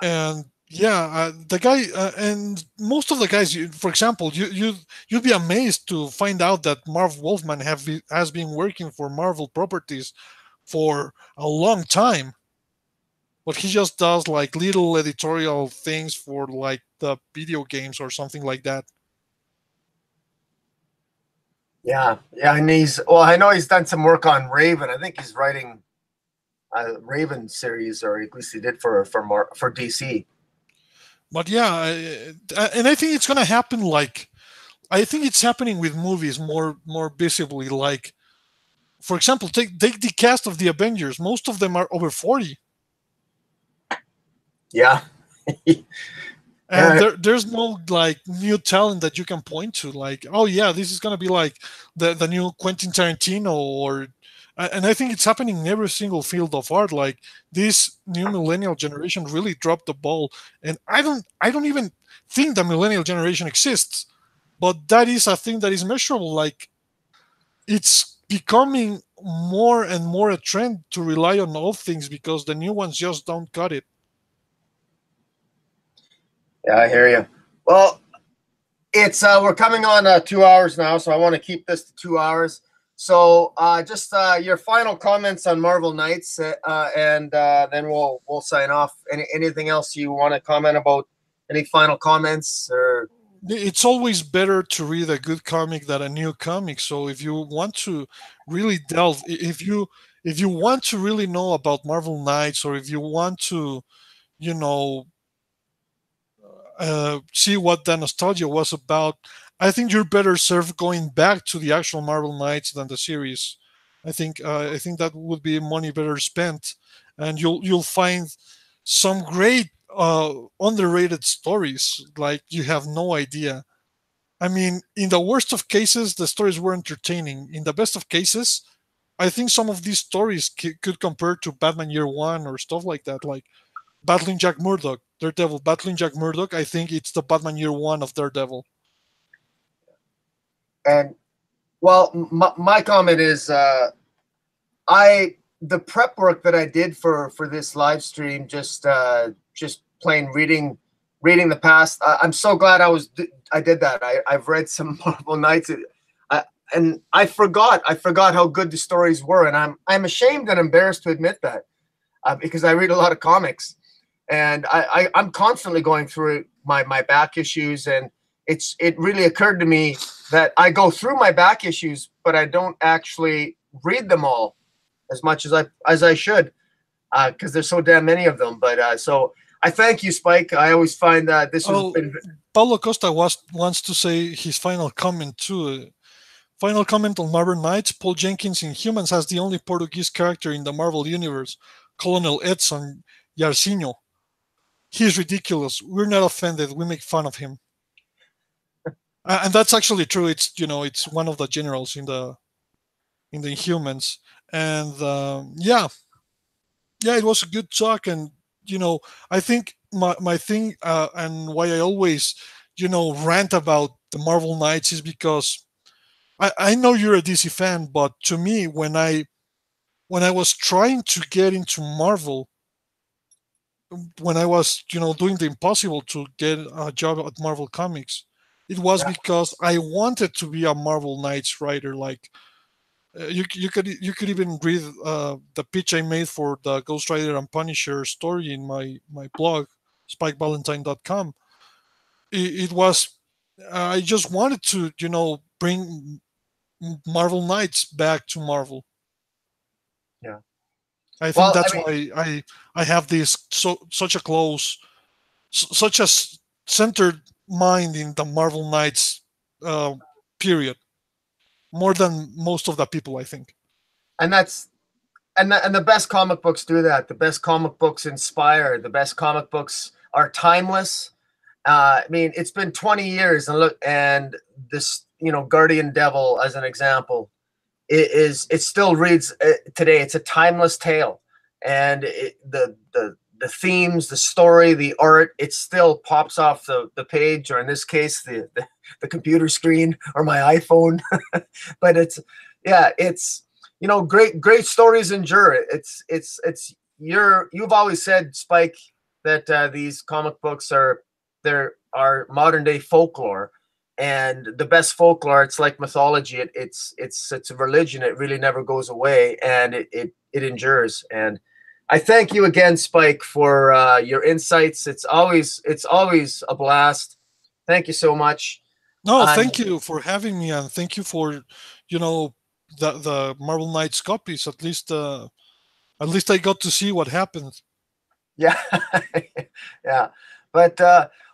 And yeah, the guy and most of the guys, for example, you'd be amazed to find out that Marv Wolfman has been working for Marvel properties for a long time, but he just does like little editorial things for like the video games or something like that. Yeah, and I know he's done some work on Raven. I think he's writing a Raven series, or at least he did for DC. But yeah, and I think it's gonna happen. Like, I think it's happening with movies more visibly. Like, for example, take the cast of the Avengers. Most of them are over 40. Yeah. And there's no like new talent that you can point to. Like, oh yeah, this is gonna be like the new Quentin Tarantino, or and I think it's happening in every single field of art. Like, this new millennial generation really dropped the ball, and I don't even think the millennial generation exists, but that is a thing that is measurable. Like, it's becoming more and more a trend to rely on old things because the new ones just don't cut it. Yeah, I hear you. Well, it's we're coming on 2 hours now, so I want to keep this to 2 hours. So just your final comments on Marvel Knights, and then we'll sign off. Anything else you want to comment about? Any final comments? Or it's always better to read a good comic than a new comic. So if you want to really delve, if you want to really know about Marvel Knights, or if you want to, you know, see what the nostalgia was about, I think you're better served going back to the actual Marvel Knights than the series. I think that would be money better spent, and you'll find some great underrated stories like you have no idea. I mean, in the worst of cases, the stories were entertaining. In the best of cases, I think some of these stories could compare to Batman Year One or stuff like that, like Battling Jack Murdock, Daredevil, Battling Jack Murdock. I think it's the Batman Year One of Daredevil. and well, my comment is the prep work that I did for this live stream, just plain reading the past. I'm so glad I did that. I've read some Marvel Knights, and I forgot how good the stories were, and I'm ashamed and embarrassed to admit that, because I read a lot of comics, and I'm constantly going through my back issues, and it really occurred to me that I go through my back issues, but I don't actually read them all as much as I should, because there's so damn many of them. But so I thank you, Spike. I always find that this has been. Paulo Costa wants to say his final comment too. Final comment on Marvel Knights. Paul Jenkins in Humans has the only Portuguese character in the Marvel universe, Colonel Edson Yarcinho. He's ridiculous. We're not offended. We make fun of him. And that's actually true. It's one of the generals in the Humans, and yeah, it was a good talk. And I think my thing, and why I always rant about the Marvel Knights is because I know you're a DC fan, but to me, when I was trying to get into Marvel, when I was doing the impossible to get a job at Marvel Comics, it was because I wanted to be a Marvel Knights writer. Like, you could even read the pitch I made for the Ghost Rider and Punisher story in my blog, spikevalentine.com. It was, I just wanted to bring Marvel Knights back to Marvel. Yeah. I think that's why I have this such a close, such a centered mind in the Marvel Knights period, more than most of the people, I think. and that's and the best comic books do that. The best comic books inspire. The best comic books are timeless. I mean, it's been 20 years, and look, and this, Guardian Devil as an example, it still reads today. It's a timeless tale, and the themes, the story, the art, it still pops off the page, or in this case, the computer screen or my iPhone. But it's great stories endure. You've always said, Spike, that these comic books are modern day folklore, and the best folklore, it's like mythology. It's a religion. It really never goes away, and it endures. And I thank you again, Spike, for your insights. It's always a blast. Thank you so much. No, thank you for having me, and thank you for, the Marvel Knights copies. At least I got to see what happened. Yeah, yeah. But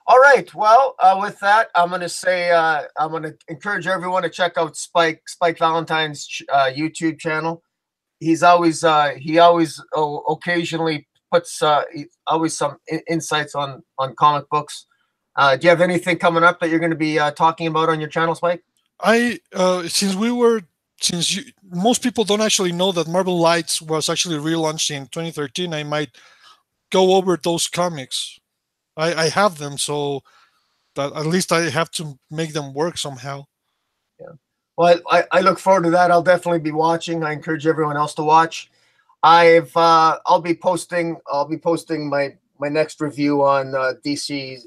all right. Well, with that, I'm going to say I'm going to encourage everyone to check out Spike Valentine's YouTube channel. He always occasionally puts always some insights on comic books. Do you have anything coming up that you're going to be talking about on your channel, Spike? Most people don't actually know that Marvel Lights was actually relaunched in 2013, I might go over those comics. I have them, so that at least I have to make them work somehow. Yeah. Well, I look forward to that. I'll definitely be watching. I encourage everyone else to watch. I'll be posting my next review on DC's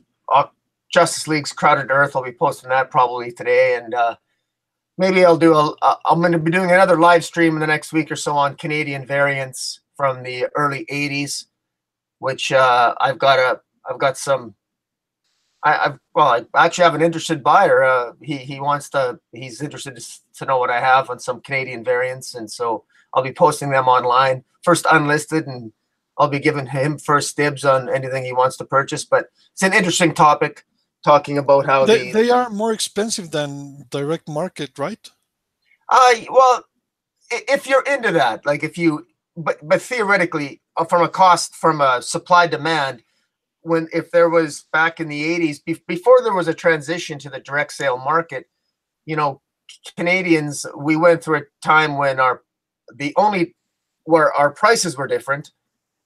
Justice League's Crowded Earth. I'll be posting that probably today, and maybe I'm going to be doing another live stream in the next week or so on Canadian variants from the early '80s, which I've got some. I actually have an interested buyer. He's interested to know what I have on some Canadian variants, and so I'll be posting them online, first unlisted, and I'll be giving him first dibs on anything he wants to purchase. But it's an interesting topic, talking about how they are more expensive than direct market, right? Well, if you're into that, like but theoretically, from a supply demand. If there was back in the 80s, before there was a transition to the direct sale market, Canadians, we went through a time when our prices were different.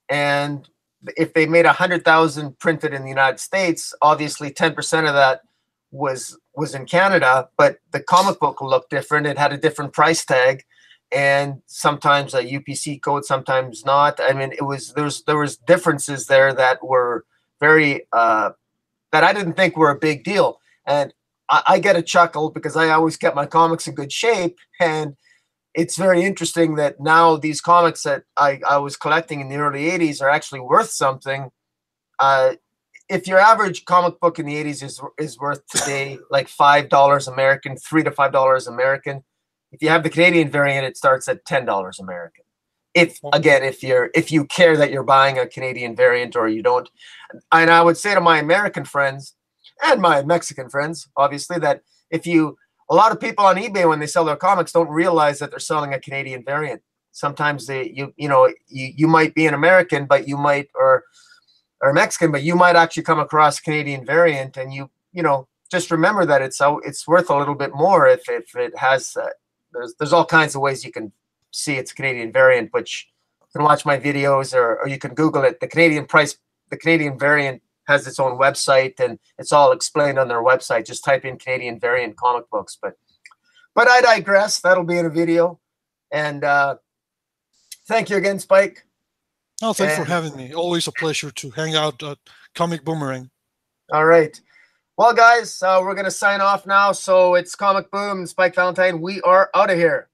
And if they made 100,000 printed in the United States, obviously 10% of that was in Canada, but the comic book looked different. It had a different price tag, and sometimes a UPC code, sometimes not. I mean, there was differences there that were very that I didn't think were a big deal. And I get a chuckle because I always kept my comics in good shape, and it's very interesting that now these comics that I was collecting in the early 80s are actually worth something. If your average comic book in the 80s is worth today like $5 American, $3 to $5 American, if you have the Canadian variant, it starts at $10 American. If you care that you're buying a Canadian variant or you don't. And I would say to my American friends and my Mexican friends, obviously, that a lot of people on eBay, when they sell their comics, don't realize that they're selling a Canadian variant. Sometimes you might be an American, but you might, or Mexican, but you might actually come across a Canadian variant, and just remember that it's worth a little bit more if it has. There's all kinds of ways you can see it's Canadian variant, which you can watch my videos, or you can Google it. The Canadian variant has its own website, and it's all explained on their website. Just type in Canadian variant comic books. But I digress. That'll be in a video. And thank you again, Spike. Oh, thanks for having me. Always a pleasure to hang out at Comic Boomerang. All right. Well, guys, we're going to sign off now. So it's Comic Boom and Spike Valentine. We are out of here.